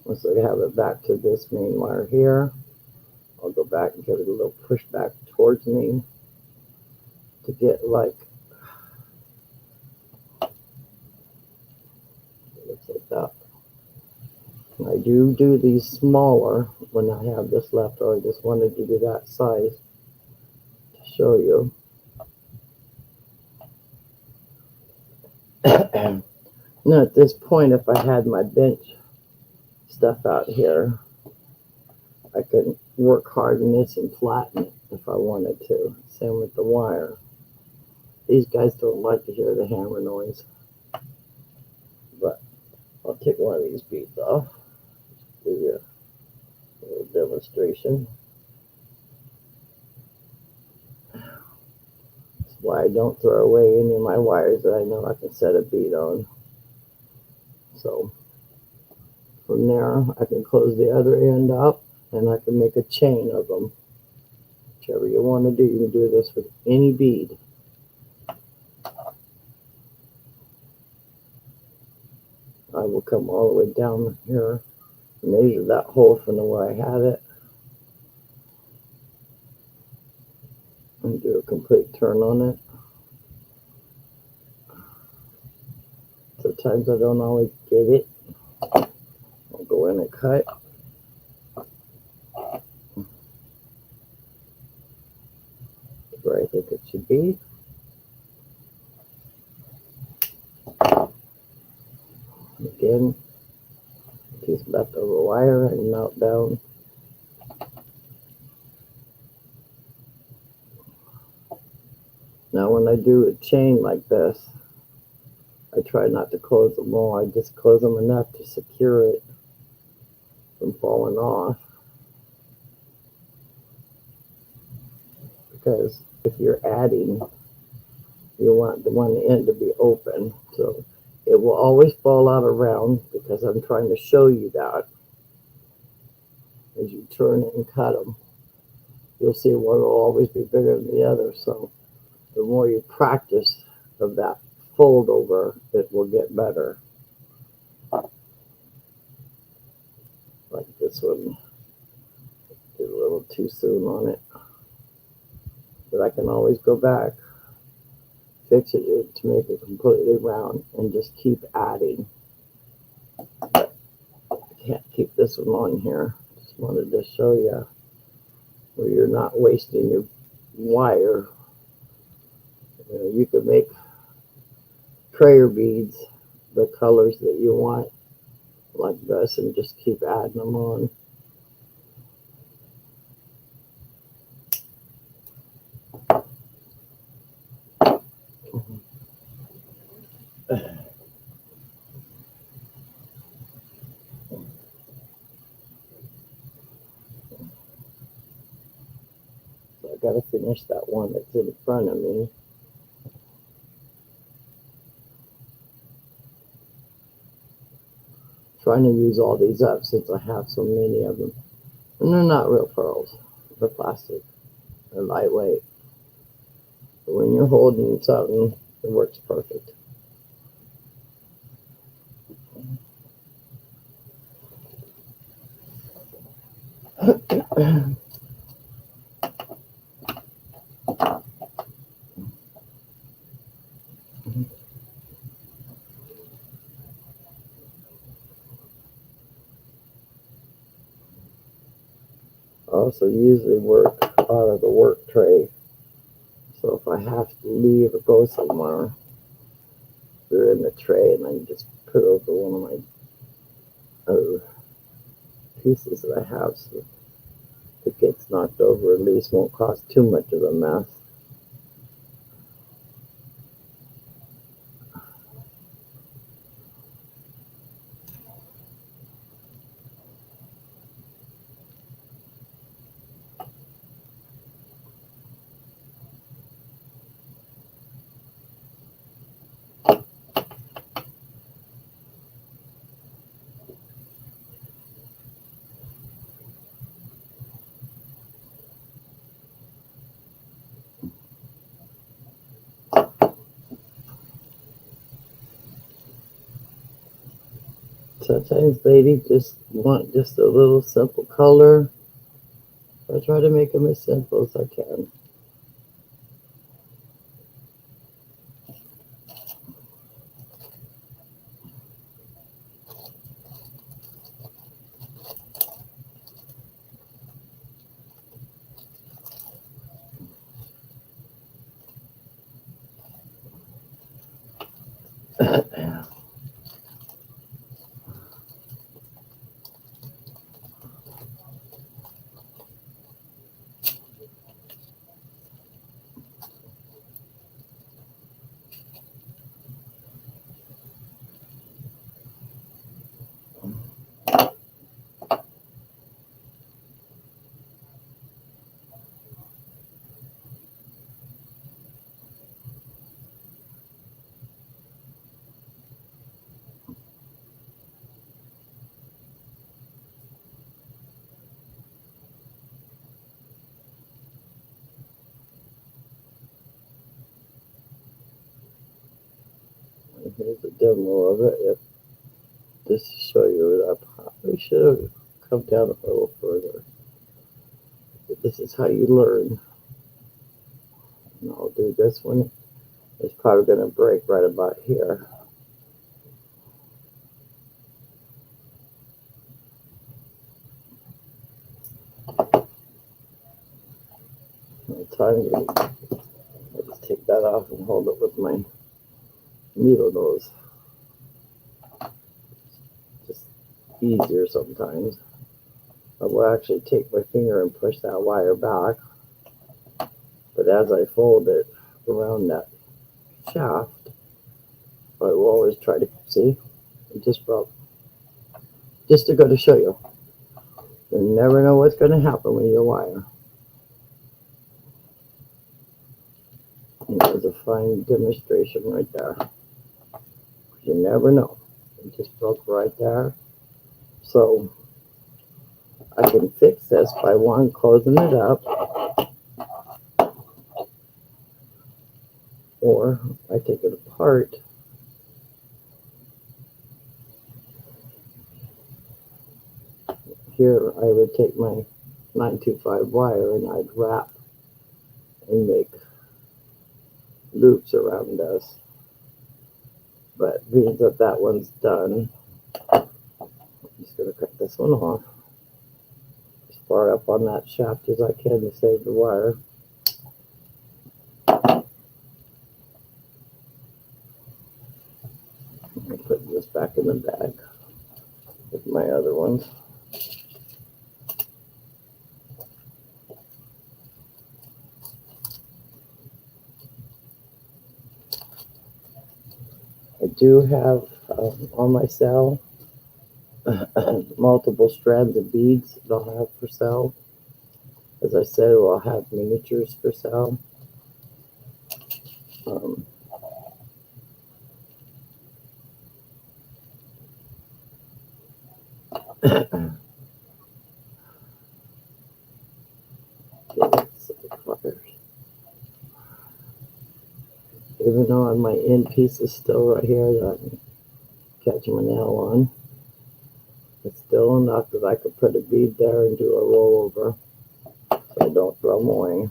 Once I have it back to this main wire here, I'll go back and give it a little push back towards me to get like, looks like that. And I do these smaller when I have this left, or I just wanted to do that size to show you. Now at this point, if I had my bench stuff out here, I could work hard in this and flatten it if I wanted to. Same with the wire. These guys don't like to hear the hammer noise, but I'll take one of these beads off. Give you a little demonstration. That's why I don't throw away any of my wires that I know I can set a bead on. So from there, I can close the other end up, and I can make a chain of them. Whichever you want to do, you can do this with any bead. I will come all the way down here, measure that hole from where I had it, and do a complete turn on it. Sometimes I don't always get it. I'll go in and cut. Where I think it should be. Again, piece leftover wire and melt down. Now when I do a chain like this, I try not to close them all. I just close them enough to secure it from falling off. Because if you're adding, you want the one end to be open. So it will always fall out around because I'm trying to show you that as you turn it and cut them. You'll see one will always be bigger than the other. So the more you practice of that fold over, it will get better. Like this one, did a little too soon on it. But I can always go back, fix it to make it completely round, and just keep adding. I can't keep this one on here. Just wanted to show you where you're not wasting your wire. You can make prayer beads the colors that you want like this and just keep adding them on. So I got to finish that one that's in front of me. Trying to use all these up since I have so many of them. And they're not real pearls. They're plastic. They're lightweight. But when you're holding something, it works perfect. I also usually work out of the work tray. So if I have to leave or go somewhere, they're in the tray and I just put over one of my other pieces that I have so if it gets knocked over, at least won't cause too much of a mess. Sometimes ladies just want just a little simple color. I try to make them as simple as I can. Here's a demo of it. Just to show you that I probably should have come down a little further. But this is how you learn. I'll do this one. It's probably going to break right about here. Let's take that off and hold it with my needle nose. Just easier sometimes. I will actually take my finger and push that wire back. But as I fold it around that shaft, I will always try to see. It just broke. Just to go to show you. You never know what's going to happen with your wire. And there's a fine demonstration right there. You never know. It just broke right there. So I can fix this by one, closing it up, or I take it apart. Here I would take my 925 wire and I'd wrap and make loops around this. But being that that one's done, I'm just going to cut this one off. As far up on that shaft as I can to save the wire. I'll put this back in the bag with my other ones. I do have on my cell multiple strands of beads that I'll have for sale. As I said, I'll have miniatures for sale. Even though on my end piece is still right here that I can catch my nail on, it's still enough that I could put a bead there and do a rollover so I don't throw them away.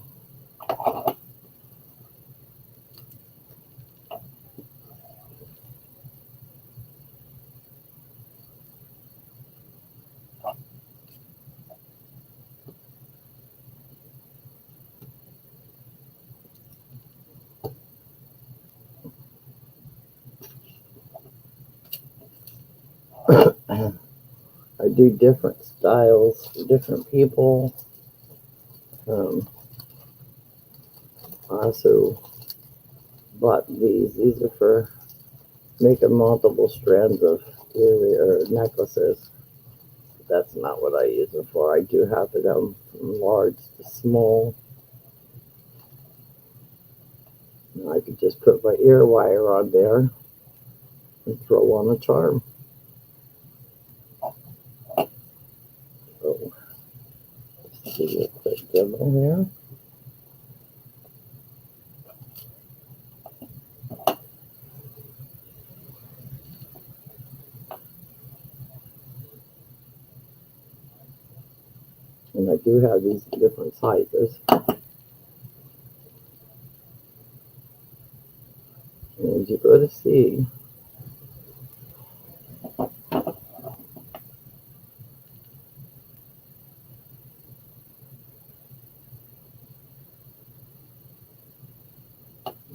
I do different styles for different people. I also bought these. These are for making multiple strands of jewelry or necklaces. That's not what I use them for. I do have it from large to small. And I could just put my ear wire on there and throw on a charm. So, let's do a quick demo here. And I do have these different sizes. And as you go to see,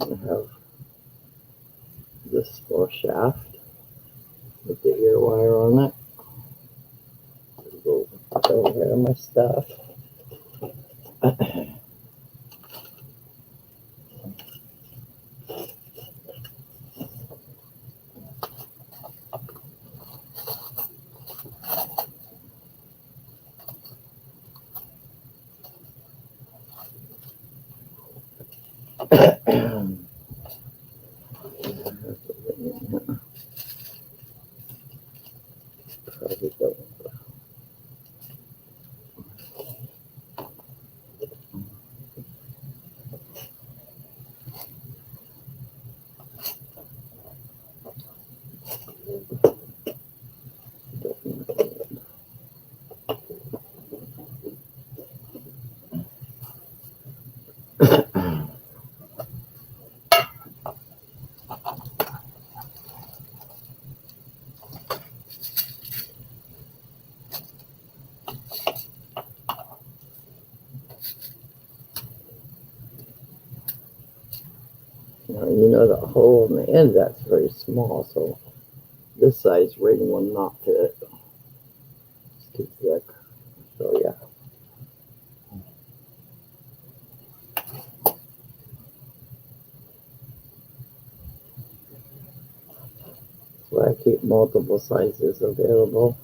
I have this small shaft with the ear wire on it. Go over here my stuff. Probably don't. Now, the hole in the end, that's very small, so this size ring will not fit. It's too thick. So, yeah. So I keep multiple sizes available.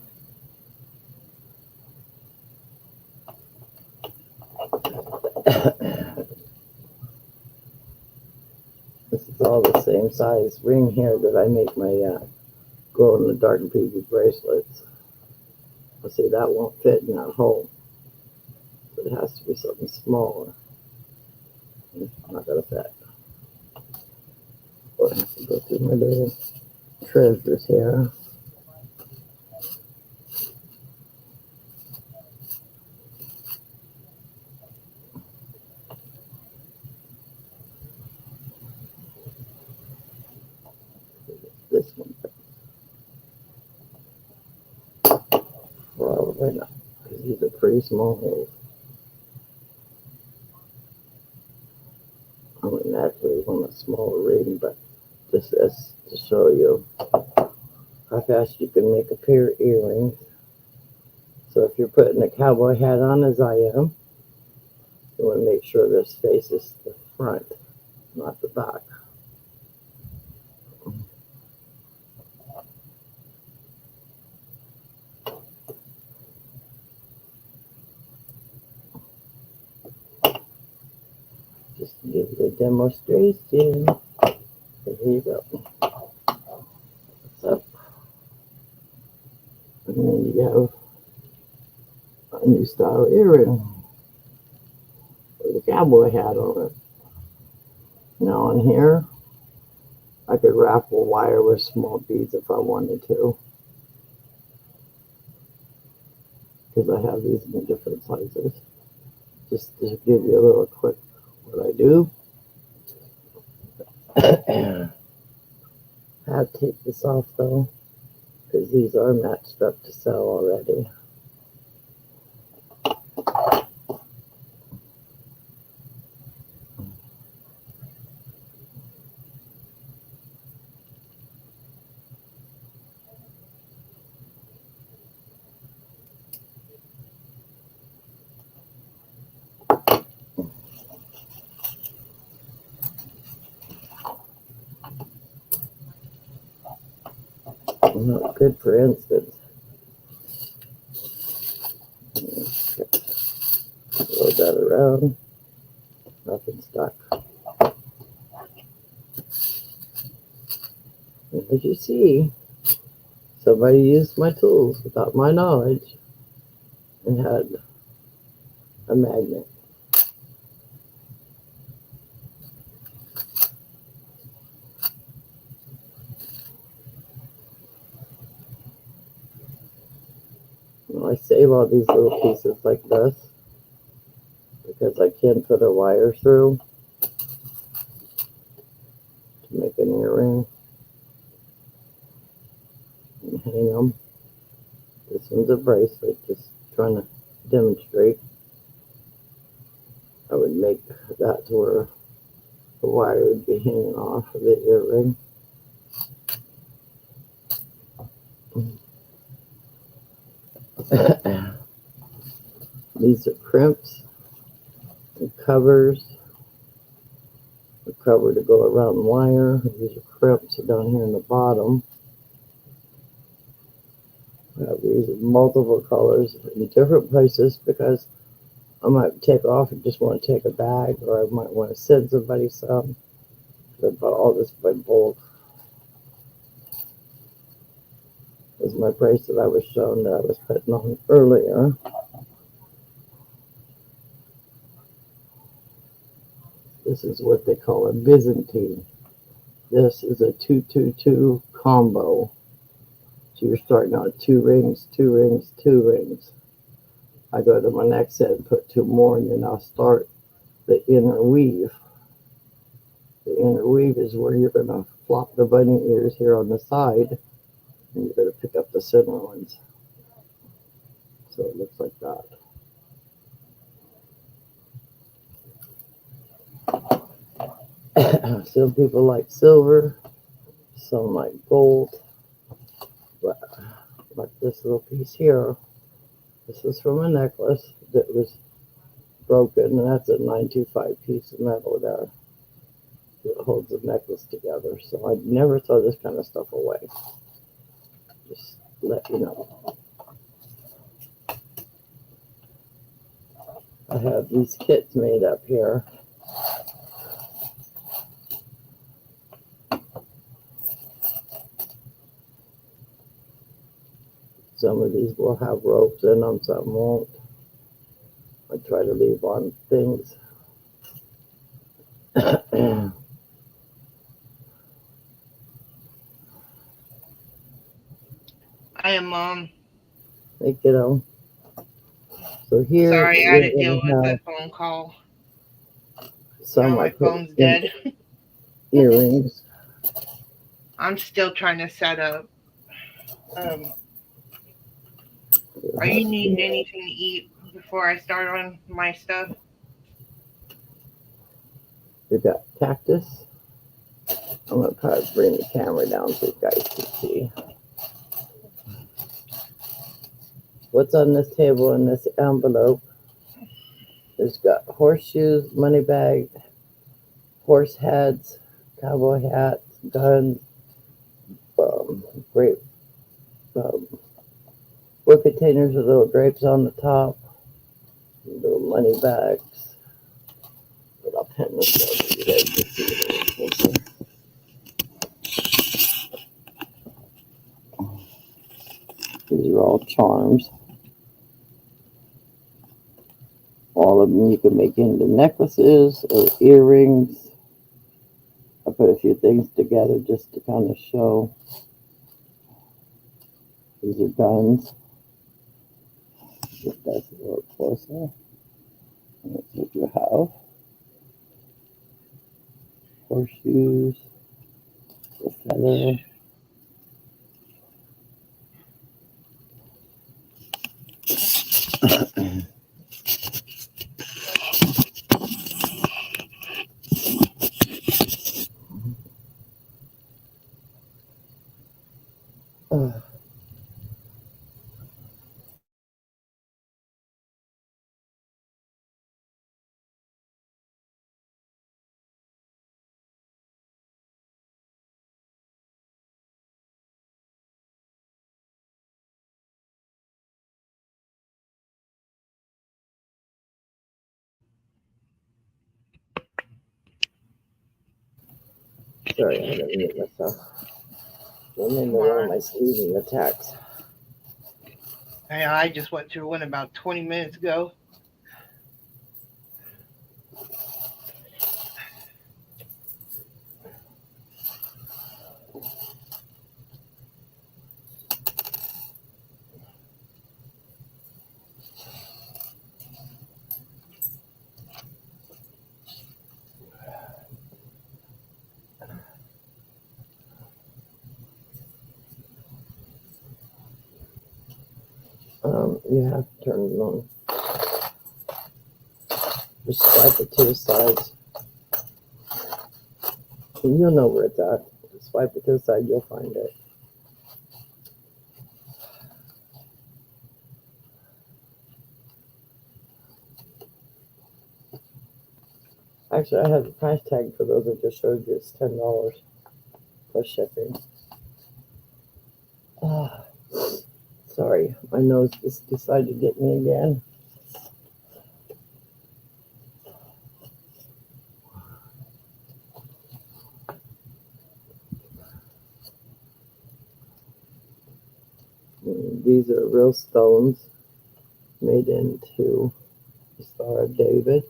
This is all the same size ring here that I make my glow in the dark beaded bracelets. But see, that won't fit in that hole. So it has to be something smaller. It's not gonna fit. So I have to go through my little treasures here. This one probably not, because these are pretty small holes. I wouldn't actually want a smaller ring, but this is to show you how fast you can make a pair of earrings. So if you're putting a cowboy hat on, as I am, you want to make sure this faces the front, not the back. Just to give you a demonstration. So here you go. So, and then you have a new style earring with a cowboy hat on it. Now on here, I could wrap a wire with small beads if I wanted to, because I have these in different sizes. Just to give you a little quick what I do. I have to take this off though, because these are matched up to sell already. Not good, for instance. Roll that around. Nothing stuck. And as you see, somebody used my tools without my knowledge and had a magnet. Now I save all these little pieces like this because I can put a wire through to make an earring and hang them. This one's a bracelet, just trying to demonstrate. I would make that to where the wire would be hanging off of the earring. These are crimps and covers. The cover to go around the wire. These are crimps down here in the bottom. I have these in multiple colors in different places because I might take off and just want to take a bag, or I might want to send somebody some. I bought all this by bulk. This is my bracelet I was showing that I was putting on earlier. This is what they call a Byzantine. This is a 222 combo. So you're starting out 2 rings, 2 rings, 2 rings. I go to my next set and put 2 more, and then I'll start the inner weave. The inner weave is where you're going to flop the bunny ears here on the side, and you're going to pick up the center ones. So it looks like that. Some people like silver, some like gold. But like this little piece here, this is from a necklace that was broken, and that's a 925 piece of metal there that holds the necklace together. So I never throw this kind of stuff away. Just let you know. I have these kits made up here. Some of these will have ropes in them, some won't. I try to leave on things. I am Make it So here sorry, I had we're to deal gonna with have a phone call. Now some I my put phone's in dead. earrings. I'm still trying to set up. Um, You are you have needing to- anything to eat before I start on my stuff? you got cactus. I'm gonna try to bring the camera down so you guys can see what's on this table in this envelope. There's got horseshoes, money bag, horse heads, cowboy hats, guns, grape, um, wood containers with little grapes on the top, little money bags. But I'll pin this up so you guys can see it a little closer. These are all charms. All of them you can make into necklaces or earrings. I put a few things together just to kind of show. These are guns. Get that a little closer. And that's what you have. Horseshoes, a feather. Uh, Sorry, I had to mute myself. I'm in Come one of on. my sneezing attacks. I just went through one about 20 minutes ago. You have to turn it on. Just swipe it to the sides. And you'll know where it's at. Just swipe it to the side, you'll find it. Actually, I have the price tag for those I just showed you. It's $10 plus shipping. Ah, sorry, my nose just decided to get me again. These are real stones made into the Star of David.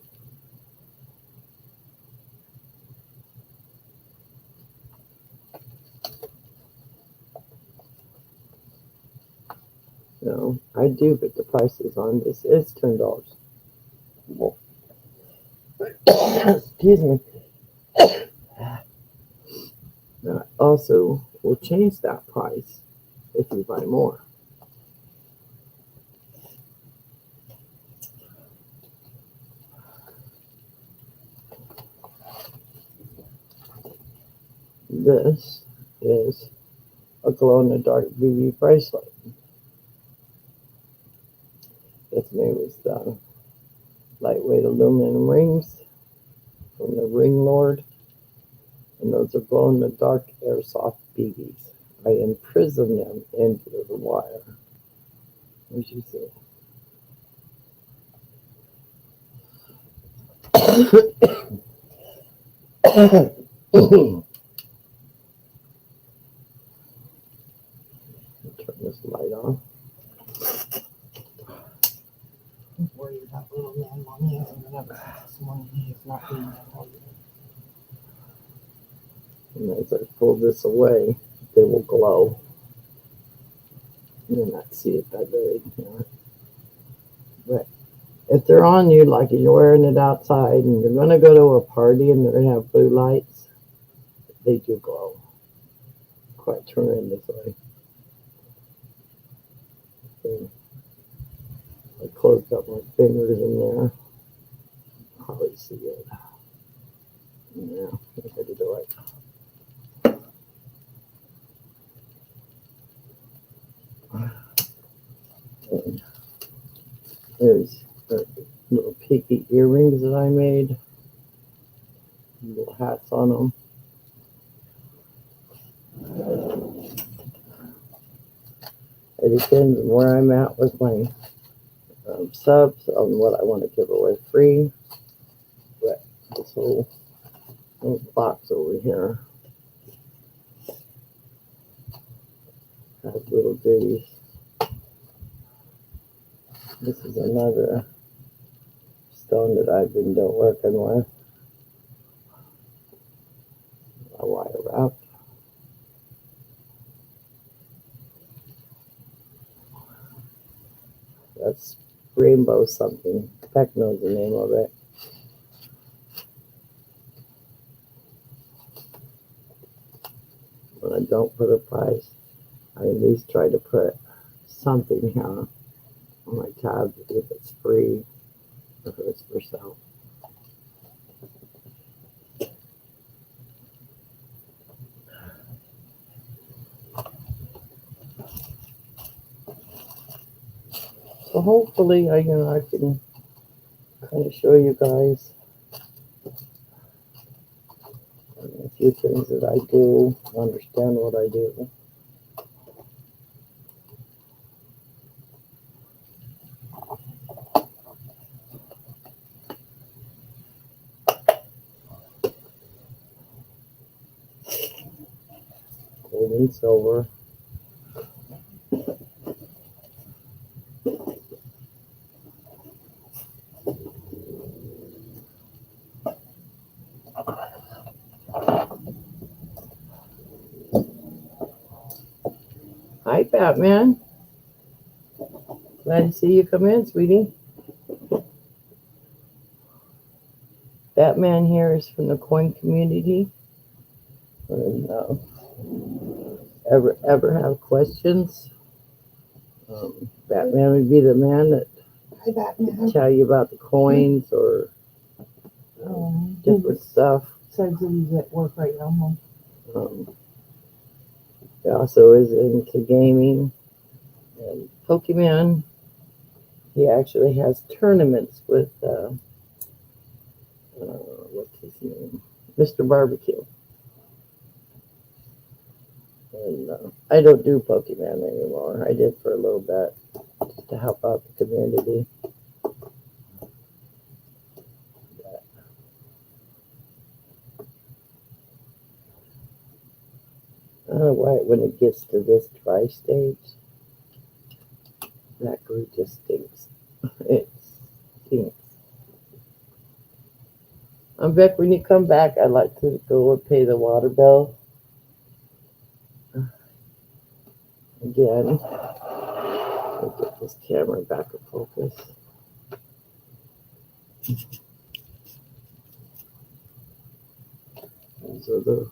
No, I do, but the price is on this is $10. Well, excuse me. Now, also, we'll change that price if you buy more. This is a glow-in-the-dark BB bracelet. It's made with lightweight aluminum rings from the Ring Lord, and those are glow-in-the-dark airsoft BBs. I imprison them into the wire, as you see. Turn this light on. I'm worried about little man mommy and whatever. This morning he is not being there all day. And as I pull this away, they will glow. You'll not see it that good here. But if they're on you, like you're wearing it outside and you're going to go to a party and they're going to have blue lights, they do glow quite tremendously. So I closed up my fingers in there. Probably see it. Yeah, I think I did it right. And there's little piggy earrings that I made. Little hats on them. It depends on where I'm at with my subs on what I want to give away free. But this whole box over here has little goodies. This is another stone that I've been working with. A wire wrap. That's rainbow something. Beck knows the name of it. When I don't put a price, I at least try to put something here on my tab if it's free or if it's for sale. So hopefully I can kind of show you guys a few things that I do, understand what I do. Gold and silver. Hi, Batman. Glad to see you come in, sweetie. Batman here is from the coin community. And, ever have questions? Batman would be the man that Hi, Batman. tell you about the coins or different stuff. Says that he's at work right now, Mom. He also is into gaming and Pokemon. He actually has tournaments with what's his name, Mr. Barbecue. And I don't do Pokemon anymore. I did for a little bit to help out the community. I don't know why when it gets to this dry stage, that glue just stinks. It stinks. Beck, when you come back, I'd like to go and pay the water bill. Again, I'll get this camera back in focus. So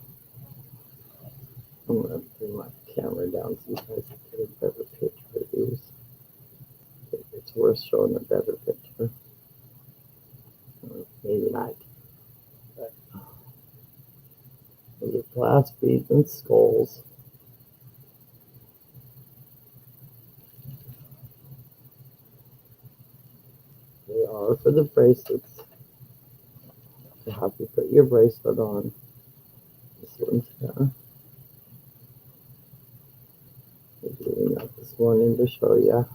I'm going to bring my camera down so you guys can get a better picture of these. It's worth showing a better picture. Maybe not. But look at glass beads and skulls. They are for the bracelets to help you put your bracelet on. This one's here. I'm doing that this morning to show you.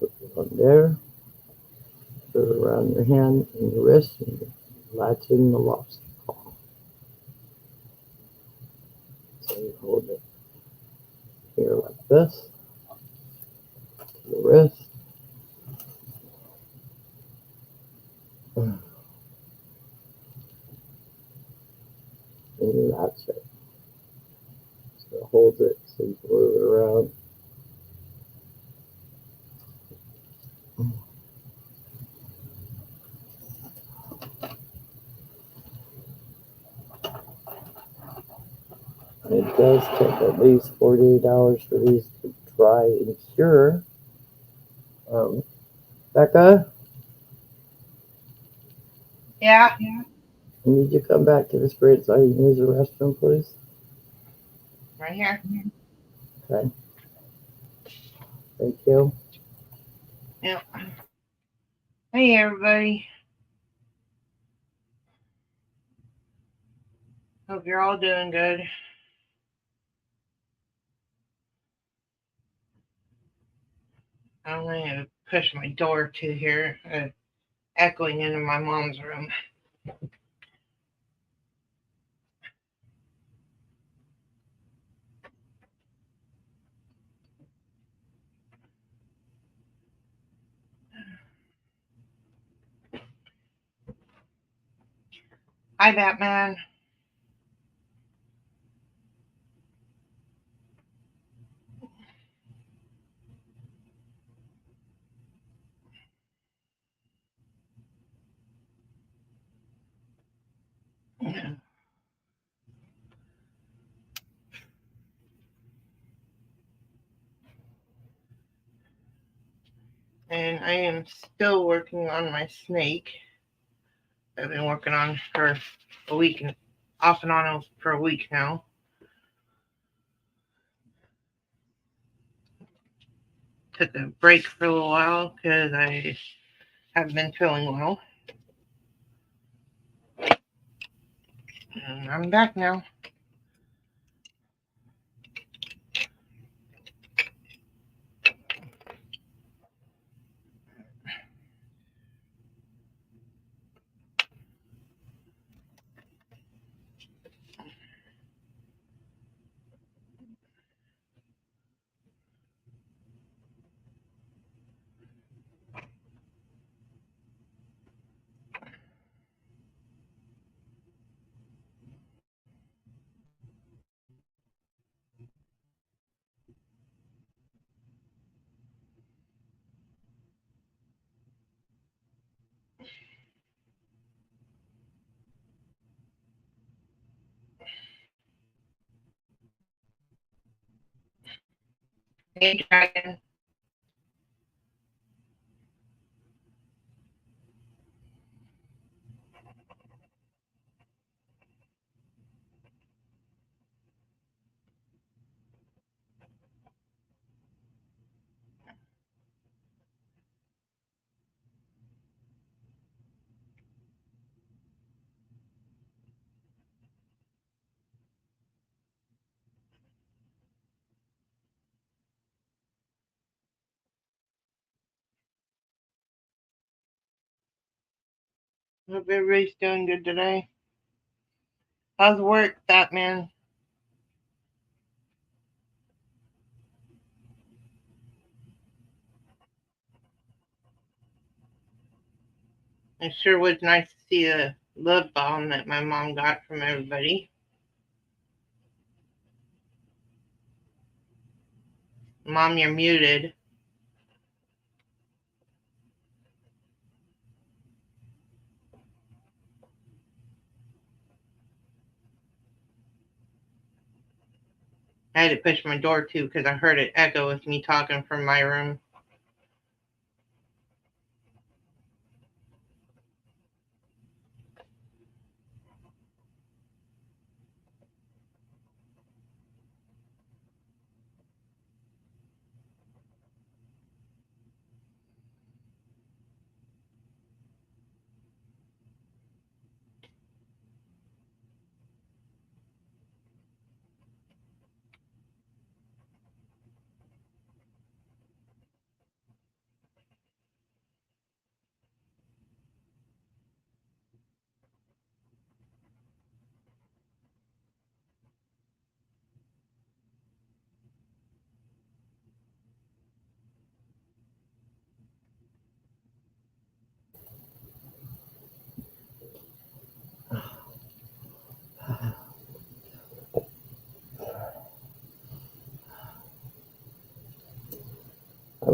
Put it on there. Put it around your hand and your wrist and latch in the lobster claw. So you hold it here like this, to the wrist. And you latch it. So it holds it so you can move it around. It does take at least 48 hours for these to dry and cure. Becca, Yeah. I need you to come back to the spirit so you can use the restroom, please. Right here. Okay. Thank you. Yeah. Hey, everybody. Hope you're all doing good. I'm going to push my door to here, echoing into my mom's room. Hi, Batman. And I am still working on my snake. I've been working on for a week, off and on for a week now. Took a break for a little while because I haven't been feeling well. And I'm back now. Hey, Dragon. Hope everybody's doing good today. How's work, Batman? It sure was nice to see a love bomb that my mom got from everybody. Mom, you're muted. I had to push my door too because I heard it echo with me talking from my room.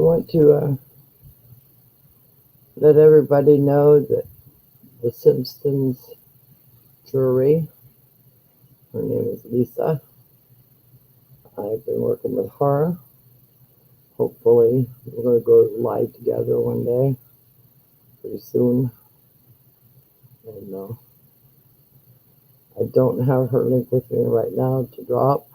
want to let everybody know that the Simpsons jury, her name is Lisa. I've been working with her. Hopefully, we're going to go live together one day, pretty soon. And I don't have her link with me right now to drop,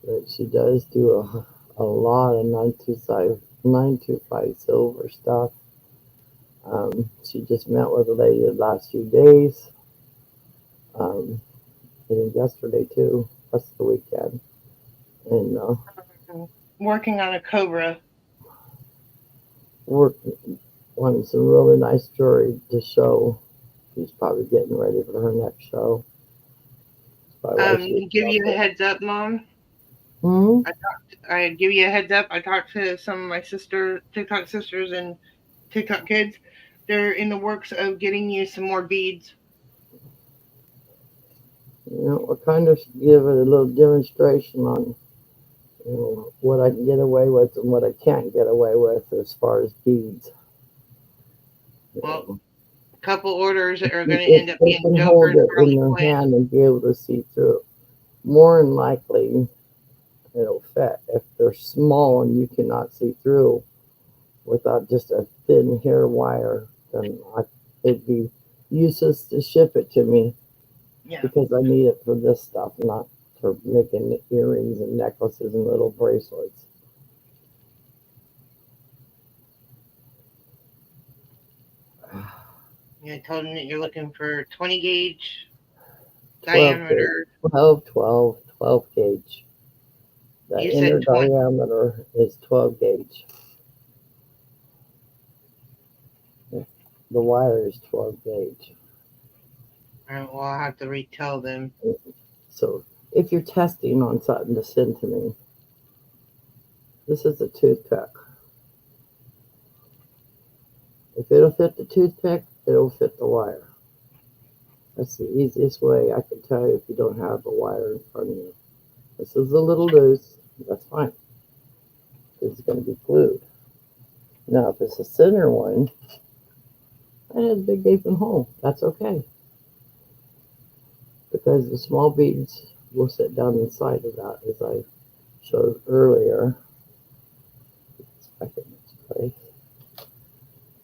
but she does do a lot of 925 silver stuff. She just met with a lady the last few days, um, and yesterday too, plus the weekend. And Working on a Cobra. work on some really nice jewelry to show. She's probably getting ready for her next show. That's probably why she was Give up you a there. heads up, Mom. Hmm. I give you a heads up. I talked to some of my TikTok sisters, and TikTok kids. They're in the works of getting you some more beads. We'll kind of give it a little demonstration on what I can get away with and what I can't get away with as far as beads. You Well, know, a couple orders that are going to if end up they being can hold jokers, it in Harley their Quinn. hand and be able to see through, more than likely it'll fit. If they're small and you cannot see through without just a thin hair wire, then it'd be useless to ship it to me Yeah. because I need it for this stuff, not for making earrings and necklaces and little bracelets. I told them that you're looking for 20 gauge 12 gauge, diameter. 12 gauge. The You inner said 20. diameter is 12 gauge. The wire is 12 gauge. All right, well, I'll have to retell them. So if you're testing on something to send to me, this is a toothpick. If it'll fit the toothpick, it'll fit the wire. That's the easiest way I can tell you if you don't have a wire in front of you. This is a little loose. That's fine. It's going to be glued. Now, if it's a center one, it has a big gaping hole. That's okay. Because the small beads will sit down inside of that, as I showed earlier. It's back in its place.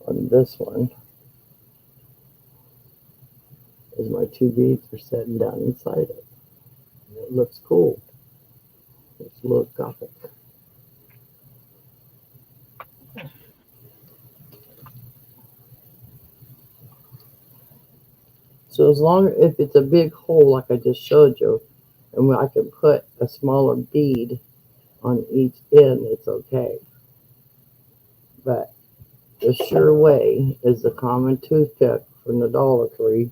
On this one, is my two beads are sitting down inside it. And it looks cool. It's a little gothic. So as long if it's a big hole like I just showed you, and I can put a smaller bead on each end, it's okay. But the sure way is the common toothpick from the Dollar Tree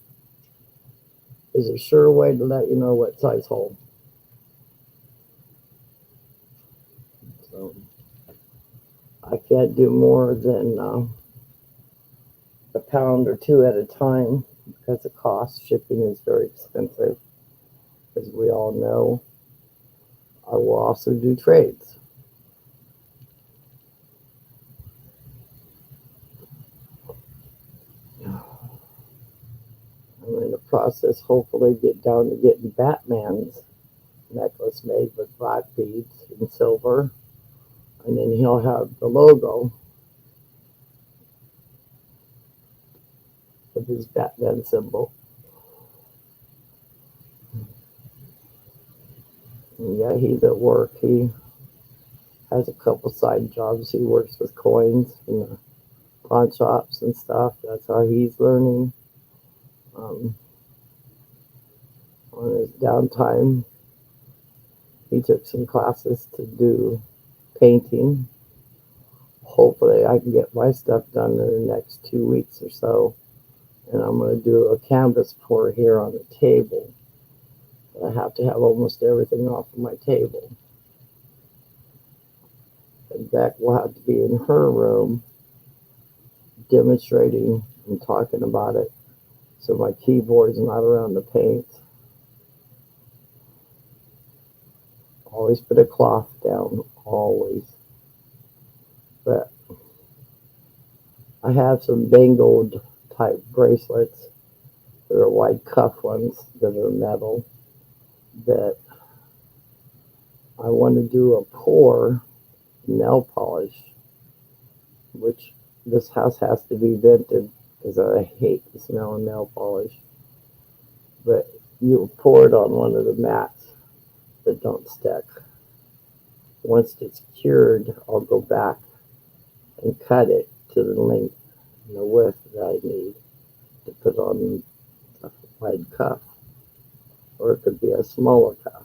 is a sure way to let you know what size hole. So I can't do more than a pound or two at a time because the cost shipping is very expensive. As we all know, I will also do trades. I'm in the process, hopefully, get down to getting Batman's necklace made with black beads and silver, and then he'll have the logo of his Batman symbol. And yeah, he's at work. He has a couple side jobs. He works with coins in the pawn shops and stuff. That's how he's learning. Um, on his downtime, he took some classes to do painting. Hopefully, I can get my stuff done in the next 2 weeks or so. And I'm going to do a canvas pour here on the table. I have to have almost everything off of my table. And Beck will have to be in her room demonstrating and talking about it so my keyboard's not around the paint. Always put a cloth down, always. But I have some bangled type bracelets. They're wide cuff ones that are metal that I want to do a pour nail polish, which this house has to be vented because I hate the smell of nail polish. But you pour it on one of the mats that don't stick. Once it's cured, I'll go back and cut it to the length and the width that I need to put on a wide cuff, or it could be a smaller cuff.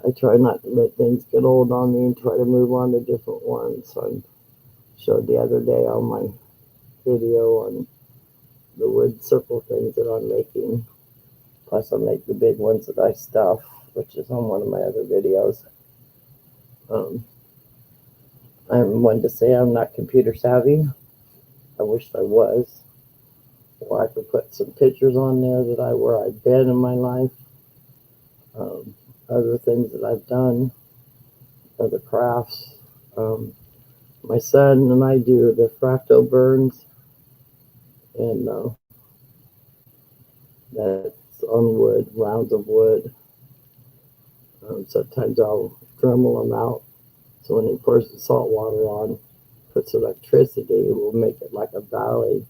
I try not to let things get old on me and try to move on to different ones. So I showed the other day on my video on the wood circle things that I'm making. Plus I make the big ones that I stuff, which is on one of my other videos. Um, I'm one to say I'm not computer savvy. I wish I was. Or I could put some pictures on there that where I've been in my life. Um, Other things that I've done, other crafts. My son and I do the fractal burns, and that's on wood, rounds of wood. Sometimes I'll Dremel them out, so when he pours the salt water on, puts electricity, it will make it like a valley,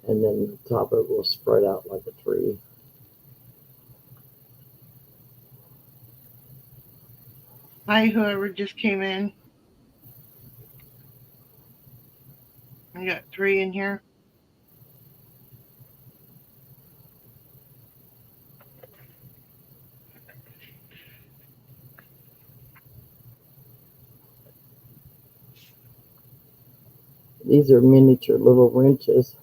and then the top of it will spread out like a tree. Hi, whoever just came in. We got 3 in here. These are miniature little wrenches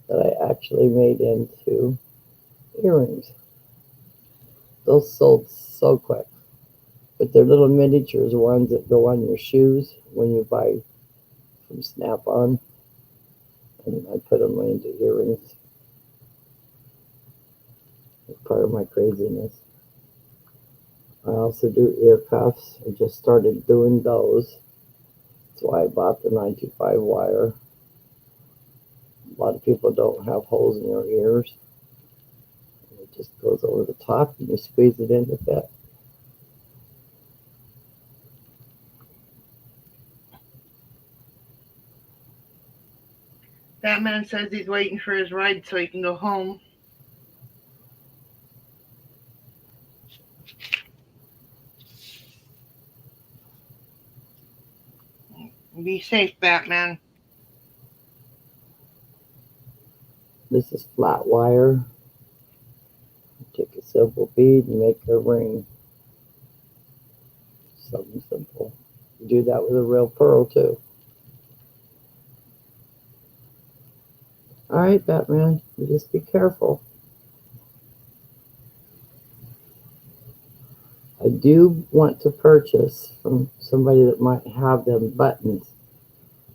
that I actually made into earrings. Those sold so quick, but they're little miniatures ones that go on your shoes when you buy from Snap On, and I put them into earrings. It's part of my craziness. I also do ear cuffs. I just started doing those. That's why I bought the 925 wire. A lot of people don't have holes in their ears. It just goes over the top and you squeeze it in to fit. That man says he's waiting for his ride so he can go home. Be safe, Batman. This is flat wire. Take a simple bead and make a ring. Something simple. You do that with a real pearl too. All right, Batman, you just be careful. I do want to purchase from somebody that might have them buttons,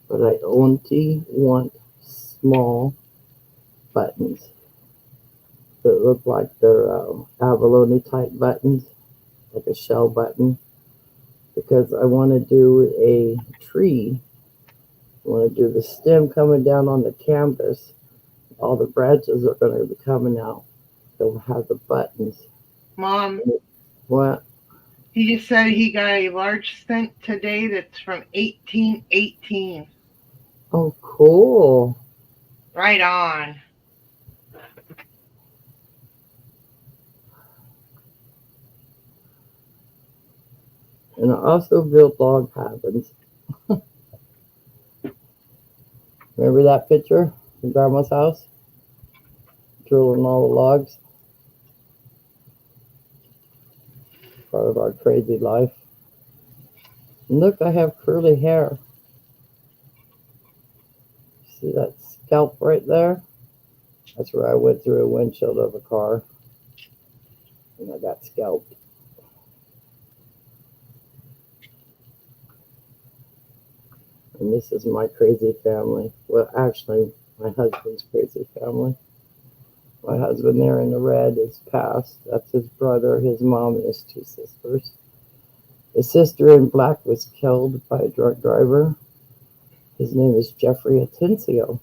but I only want small buttons that look like they're abalone type buttons, like a shell button, because I want to do a tree. I want to do the stem coming down on the canvas. All the branches are going to be coming out. They'll have the buttons. Mom, What? he just said he got a large cent today that's from 1818. Oh, cool. Right on. And I also built log cabins. Remember that picture in Grandma's house? Drilling all the logs. Part of our crazy life. And look, I have curly hair. See that scalp right there? That's where I went through a windshield of a car. And I got scalped. And this is my crazy family. Well, actually, my husband's crazy family. My husband there in the red is passed. That's his brother, his mom, and his two sisters. His sister in black was killed by a drunk driver. His name is Jeffrey Atencio.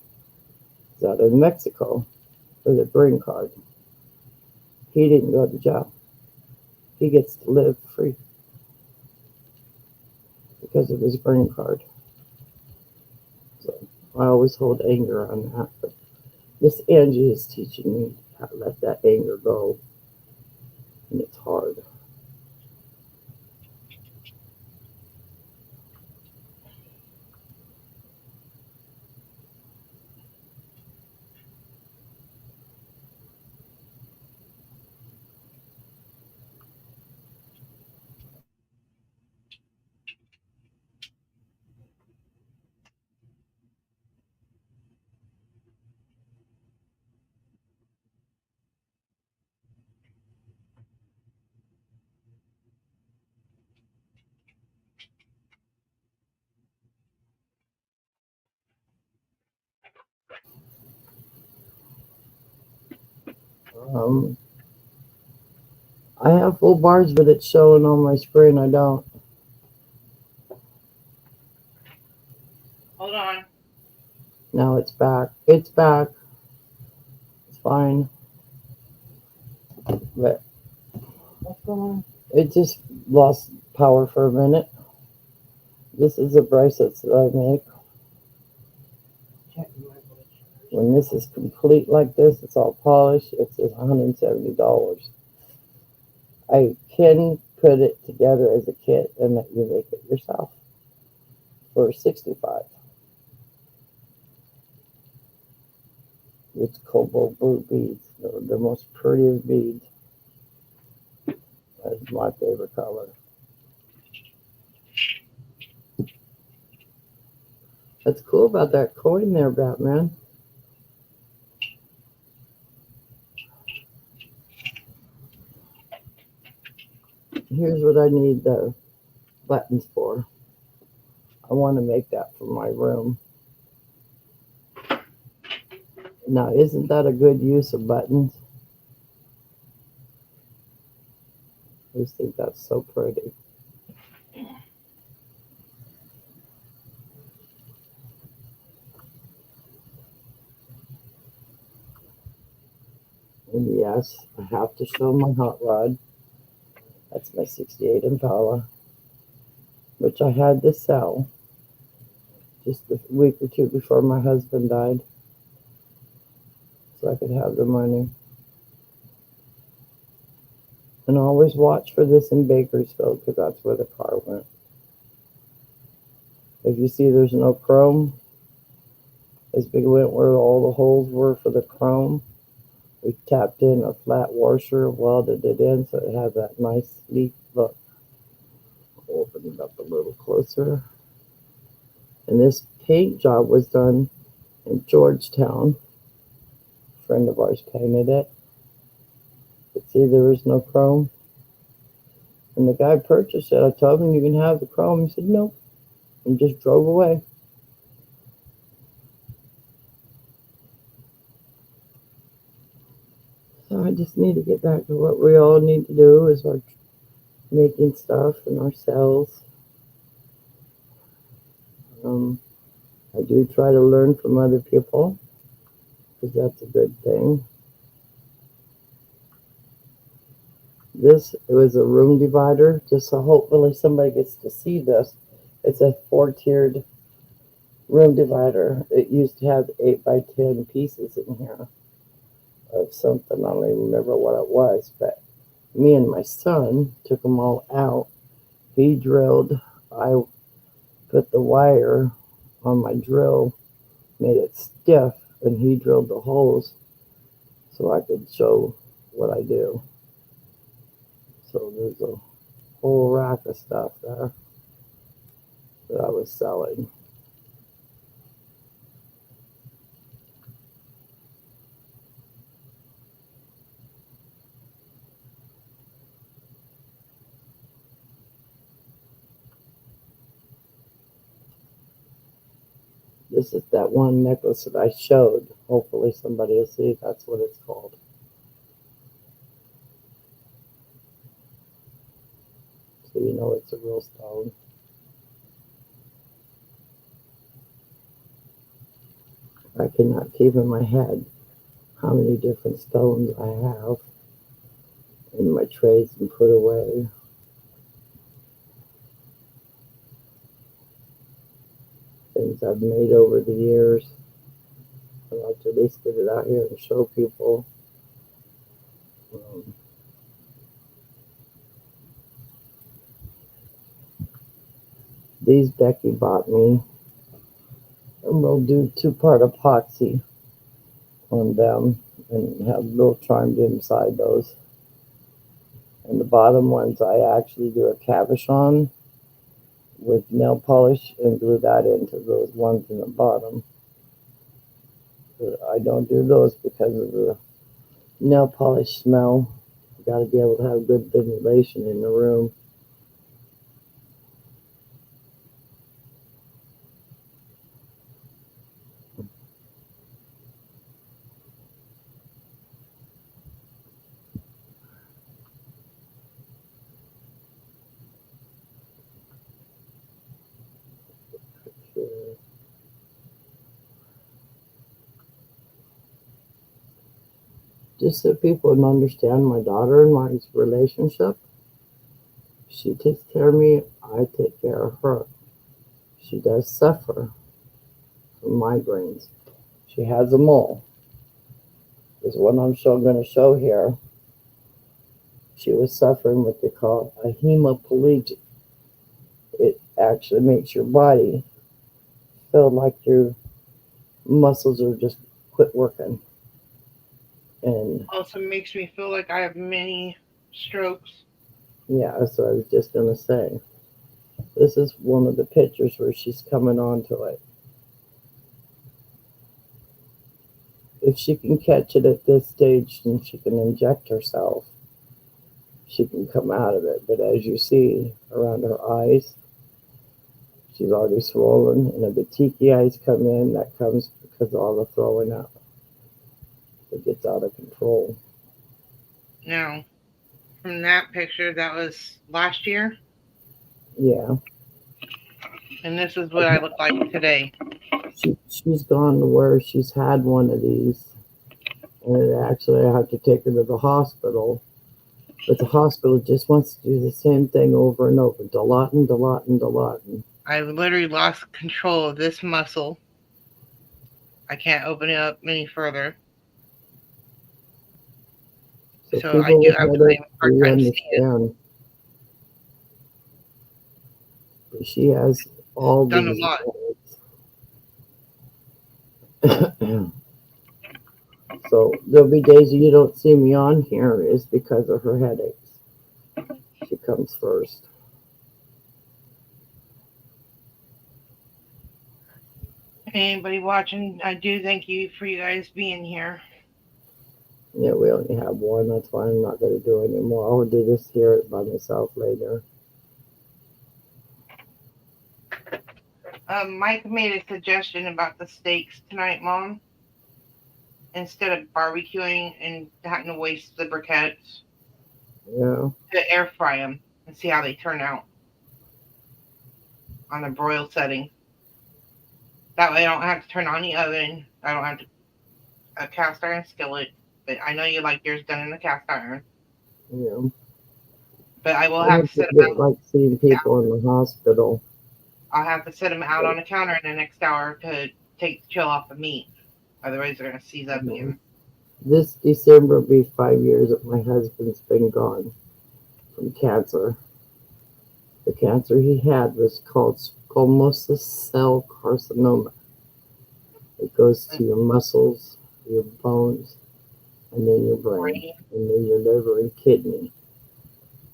He's out in Mexico with a green card. He didn't go to jail. He gets to live free because of his green card. So I always hold anger on that. But Miss Angie is teaching me how to let that anger go, and it's hard. Um, I have full bars, but it's showing on my screen. I don't. Hold on. Now it's back. It's back. It's fine. But What's going on? it just lost power for a minute. This is a bracelet that I make. Checking my blood sugar. When this is complete like this, it's all polished. It's $170. I can put it together as a kit and let you make it yourself for 65. It's cobalt blue beads. They're the most prettiest beads. That's my favorite color. That's cool about that coin there, Batman. Here's what I need the buttons for. I want to make that for my room. Now, isn't that a good use of buttons? I just think that's so pretty. And yes, I have to show my hot rod. That's my 68 Impala, which I had to sell just a week or two before my husband died so I could have the money. And always watch for this in Bakersfield because that's where the car went. If you see there's no chrome, as we went where all the holes were for the chrome, we tapped in a flat washer, welded it in so it had that nice sleek look. Open it up a little closer. And this paint job was done in Georgetown. A friend of ours painted it. But see, there was no chrome. And the guy purchased it. I told him, you can have the chrome. He said, nope. And just drove away. So I just need to get back to what we all need to do is our making stuff and ourselves. I do try to learn from other people because that's a good thing. This it was a room divider, just so hopefully somebody gets to see this. It's a 4-tiered room divider. It used to have 8 by 10 pieces in here of something. I don't even remember what it was, but me and my son took them all out. He drilled. I put the wire on my drill, made it stiff, and he drilled the holes so I could show what I do. So there's a whole rack of stuff there that I was selling. This is that one necklace that I showed Hopefully somebody will see that's what it's called. So you know it's a real stone. I cannot keep in my head how many different stones I have in my trays and put away. Things I've made over the years. I like to at least get it out here and show people. Um, these Becky bought me, and we'll do two-part epoxy on them and have little charms inside those. And the bottom ones I actually do a cabochon with nail polish and glue that into those ones in the bottom. I don't do those because of the nail polish smell. You got to be able to have good ventilation in the room. Just so people can understand my daughter and my relationship, she takes care of me, I take care of her. She does suffer from migraines. She has them all. This one I'm going to show here. She was suffering what they call a hemiplegic. It actually makes your body feel like your muscles are just quit working. And Also makes me feel like I have many strokes. yeah, so I was just going to say, this is one of the pictures where she's coming onto it. If she can catch it at this stage and she can inject herself, she can come out of it. But as you see around her eyes, she's already swollen, and if the tiki eyes come in, that comes because of all the throwing up. It gets out of control. Now, from that picture, that was last year, Yeah. and this is what I look like today. She's gone to where she's had one of these, and actually I have to take her to the hospital. But the hospital just wants to do the same thing over and over, dilating, dilating, dilating. I literally lost control of this muscle. I can't open it up any further. So So I people do with have a headaches, hard we time seeing. understand. She has all Done a these lot. headaches. So there'll be days you don't see me on here is because of her headaches. She comes first. Anybody watching, I do thank you for you guys being here. Yeah, we only have one. That's why I'm not going to do it anymore. I'll do this here by myself later. Mike made a suggestion about the steaks tonight, Mom. Instead of barbecuing and having to waste the briquettes, Yeah. to air fry them and see how they turn out on a broil setting. That way, I don't have to turn on the oven. I don't have to a cast iron skillet. But I know you like yours done in the cast iron. Yeah. But I will I have to don't set think them they out. like seeing people in the hospital. I'll have to set them out But, on the counter in the next hour to take the chill off the meat. Otherwise, they're gonna seize up again. this December will be 5 years that my husband's been gone from cancer. The cancer he had was called squamous cell carcinoma. It goes to your muscles, your bones, and then your brain, and then your liver and kidney.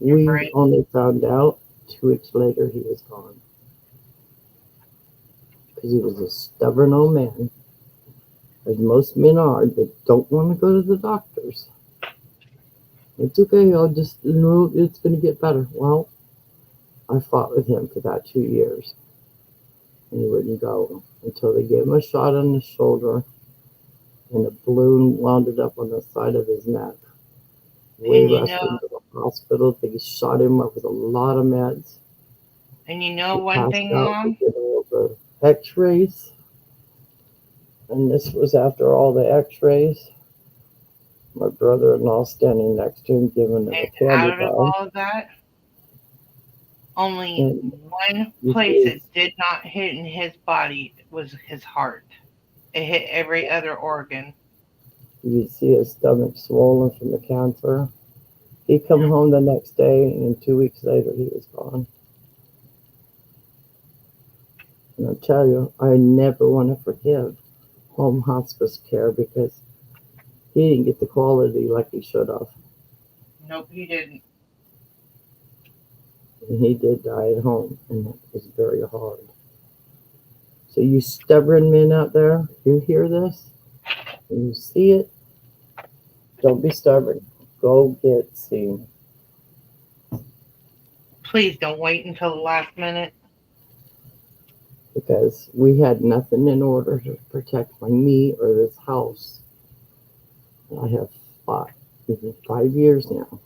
We only found out 2 weeks later he was gone because he was a stubborn old man, as most men are. They don't want to go to the doctors. It's okay. I'll just, it's going to get better. Well, I fought with him for that 2 years, and he wouldn't go until they gave him a shot on the shoulder. and a balloon wound up on the side of his neck. We And you rushed know, him to the hospital. They shot him up with a lot of meds. He one passed thing, out. They Mom. did all the x-rays, and this was after all the x-rays. My brother-in-law standing next to him giving him And a candy out of bar. all of that, only And one you place see it did not hit in his body was his heart. It hit every other organ. his stomach swollen from the cancer. He come Yep. home the next day, and 2 weeks later he was gone. And I tell you, I never want to forgive home hospice care because he didn't get the quality like he should have. Nope, he didn't. And he did die at home, and it was very hard. So you stubborn men out there, you hear this and you see it, don't be stubborn. Go get seen. Please don't wait until the last minute. Because we had nothing in order to protect me or this house. I have fought 5 years now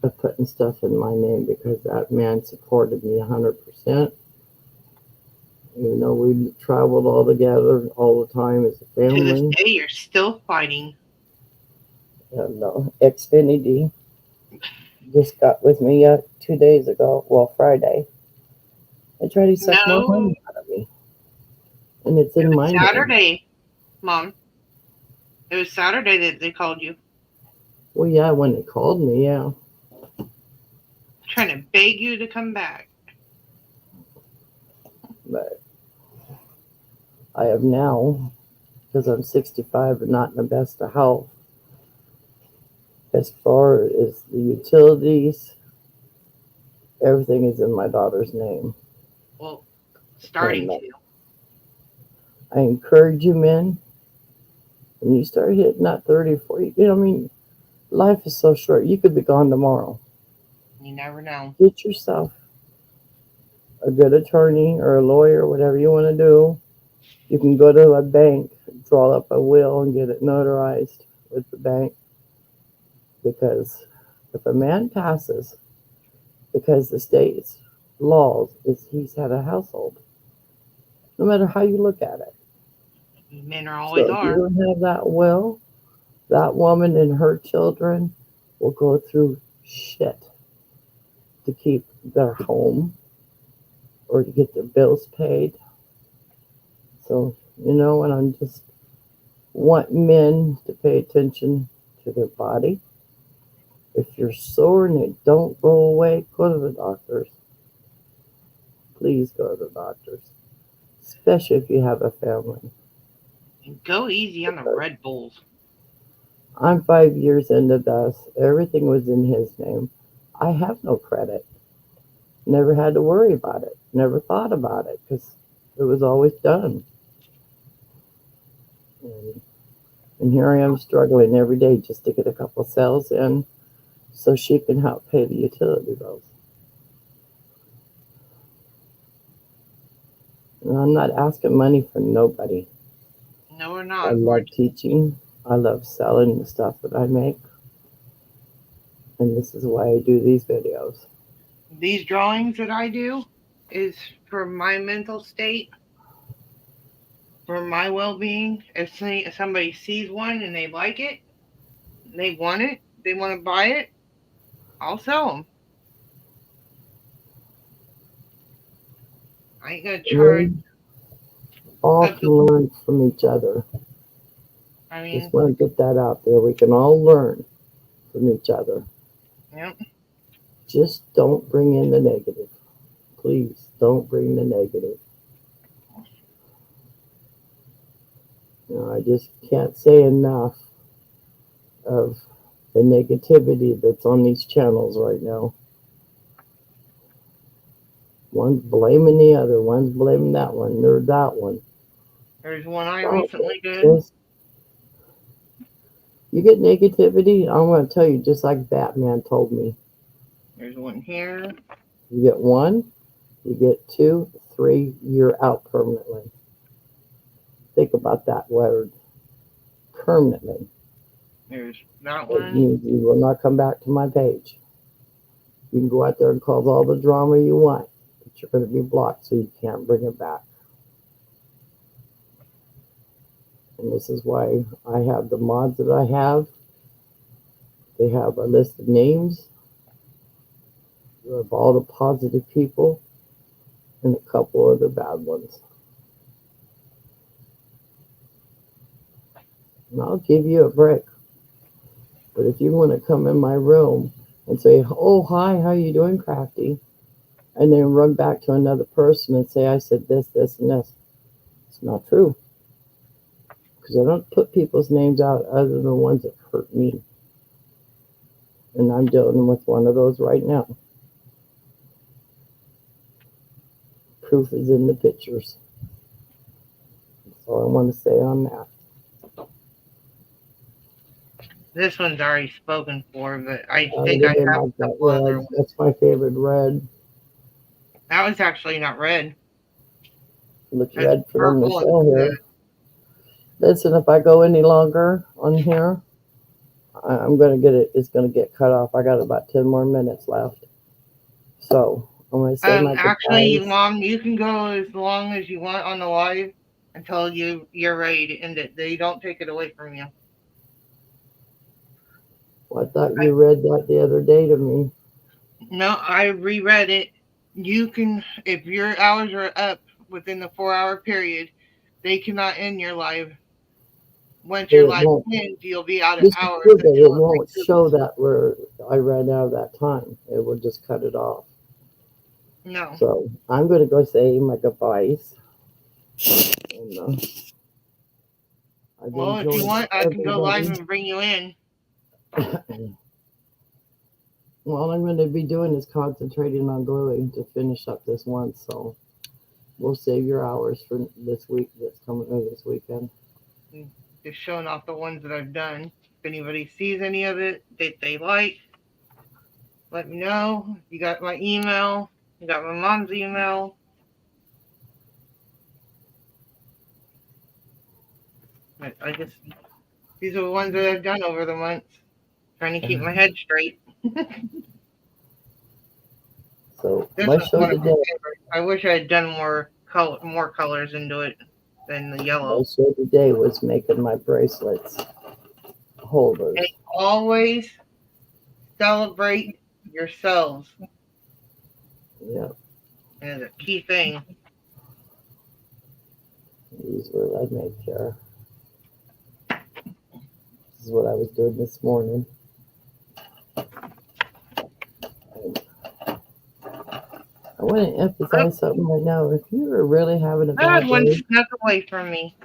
of putting stuff in my name because that man supported me 100%. Even though we traveled all together all the time as a To this family. day, you're still fighting. And Xfinity just got with me 2 days ago, well, Friday, and tried to suck more No, money out of me. And it's it in was my name. Saturday, Mom. It was Saturday that they called you, Well, yeah, when they called me, yeah. trying to beg you to come back. But I have now, because I'm 65 and not in the best of health, as far as the utilities, everything is in my daughter's name. Well, starting And to. I encourage you, men, when you start hitting that 30, 40, I mean, life is so short. You could be gone tomorrow. You never know. Get yourself a good attorney or a lawyer, whatever you want to do. You can go to a bank, draw up a will, and get it notarized with the bank. Because if a man passes, because the state's laws is he's had a household, no matter how you look at it. Men are always So if you are. don't have that will, that woman and her children will go through shit to keep their home or to get their bills paid. So, and I'm just want men to pay attention to their body. If you're sore and it don't go away, go to the doctors. Please go to the doctors, especially if you have a family. And go easy on the Because Red Bulls. I'm 5 years into this. Everything was in his name. I have no credit. Never had to worry about it. Never thought about it because it was always done. And, and here I am struggling every day just to get a couple cells in so she can help pay the utility bills. And I'm not asking money for nobody. No, we're I not. love teaching. I love selling the stuff that I make. And this is why I do these videos. These drawings that I do is for my mental state, for my well-being. If somebody sees one and they like it, they want it, they want to buy it, I'll sell them. I ain't gonna charge We all a. can learn from each other. I Just mean, want to get that out there. We can all learn from each other. yep. Just don't bring in the negative. Please don't bring the negative. I just can't say enough of the negativity that's on these channels right now. One's blaming the other, one's blaming that one, or that one. There's one I Stop it. recently did. Just you get negativity, I'm going to tell you, just like Batman told me. There's one here. You get one, you get two, three, you're out permanently. Think about that word. permanently. There's that It one. means you will not come back to my page. You can go out there and cause all the drama you want, but you're going to be blocked, so you can't bring it back. And this is why I have the mods that I have. They have a list of names of all the positive people and a couple of the bad ones. And I'll give you a break. But if you want to come in my room and say, "Oh, hi, how you doing, Crafty?" and then run back to another person and say, "I said this, this, and this," it's not true. Because I don't put people's names out other than the ones that hurt me. And I'm dealing with one of those right now. Proof is in the pictures. That's all I want to say on that. This one's already spoken for, but I I think I really have like a that couple other red. ones. That's my favorite red. That was actually not red. Looks That's red for purple and Michelle good. here. Listen, if I go any longer on here, I'm gonna get it. It's gonna get cut off. I got about 10 more minutes left, so I'm gonna say my Actually, goodbyes. Mom, you can go as long as you want on the live until you're ready to end it. They don't take it away from you. Well, I thought you read that the other day to me. No, I reread it. You can, if your hours are up within the 4 hour period, they cannot end your live. Once But your it live won't. ends, you'll be out of This is hours good that it until it won't show recoups. that where I ran out of that time. It will just cut it off. No. So I'm gonna go say my goodbyes. And I've Well, if you enjoyed want, I can go live everybody. and bring you in. Well, all I'm going to be doing is concentrating on gluing to finish up this one. So we'll save your hours for this week. That's coming this weekend. Just showing off the ones that I've done. If anybody sees any of it that they like, let me know. You got my email. You got my mom's email. I just these are the ones that I've done over the months. Trying to keep my head straight. So This my is show one of my today, favorites. I wish I had done more colors into it than the my yellow. show today was making my bracelets And holders. always celebrate yourselves. Yeah, Is a key thing. these were I made here. This is what I was doing this morning. And I want to Oh, emphasize something right now. If you are really having a I had bad one day, snuck away from me.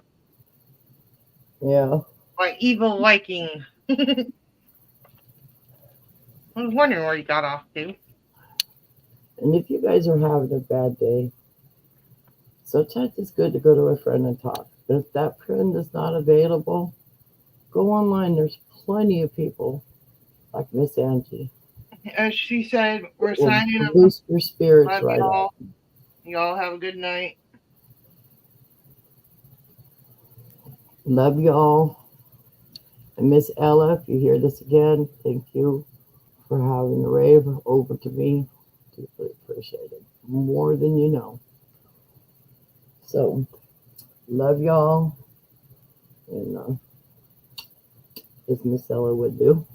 yeah, My evil Viking. I was wondering where he got off to. and if you guys are having a bad day, sometimes it's good to go to a friend and talk. If that friend is not available, go online. There's plenty of people like Miss Angie As she said, we're that will signing off. boost your spirits Love right up. y'all. Y'all have a good night. Love y'all. And Miss Ella, if you hear this again, thank you for having the rave over to me. Deeply appreciated. More than you know. So, love y'all. And as Miss Ella would do,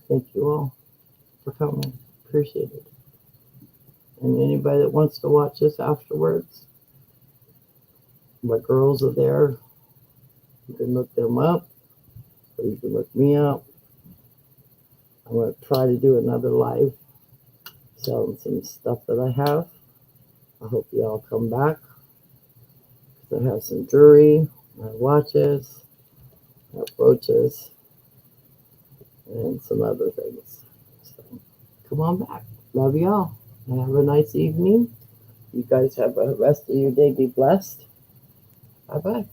thank you all for coming. Appreciate it. And anybody that wants to watch this afterwards, my girls are there. You can look them up, or you can look me up. I'm going to try to do another live selling some stuff that I have. I hope you all come back. I have some jewelry, my watches, my brooches, and some other things. So come on back. Love y'all. And have a nice evening. You guys have a rest of your day. Be blessed. Bye bye.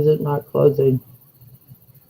is it not closing?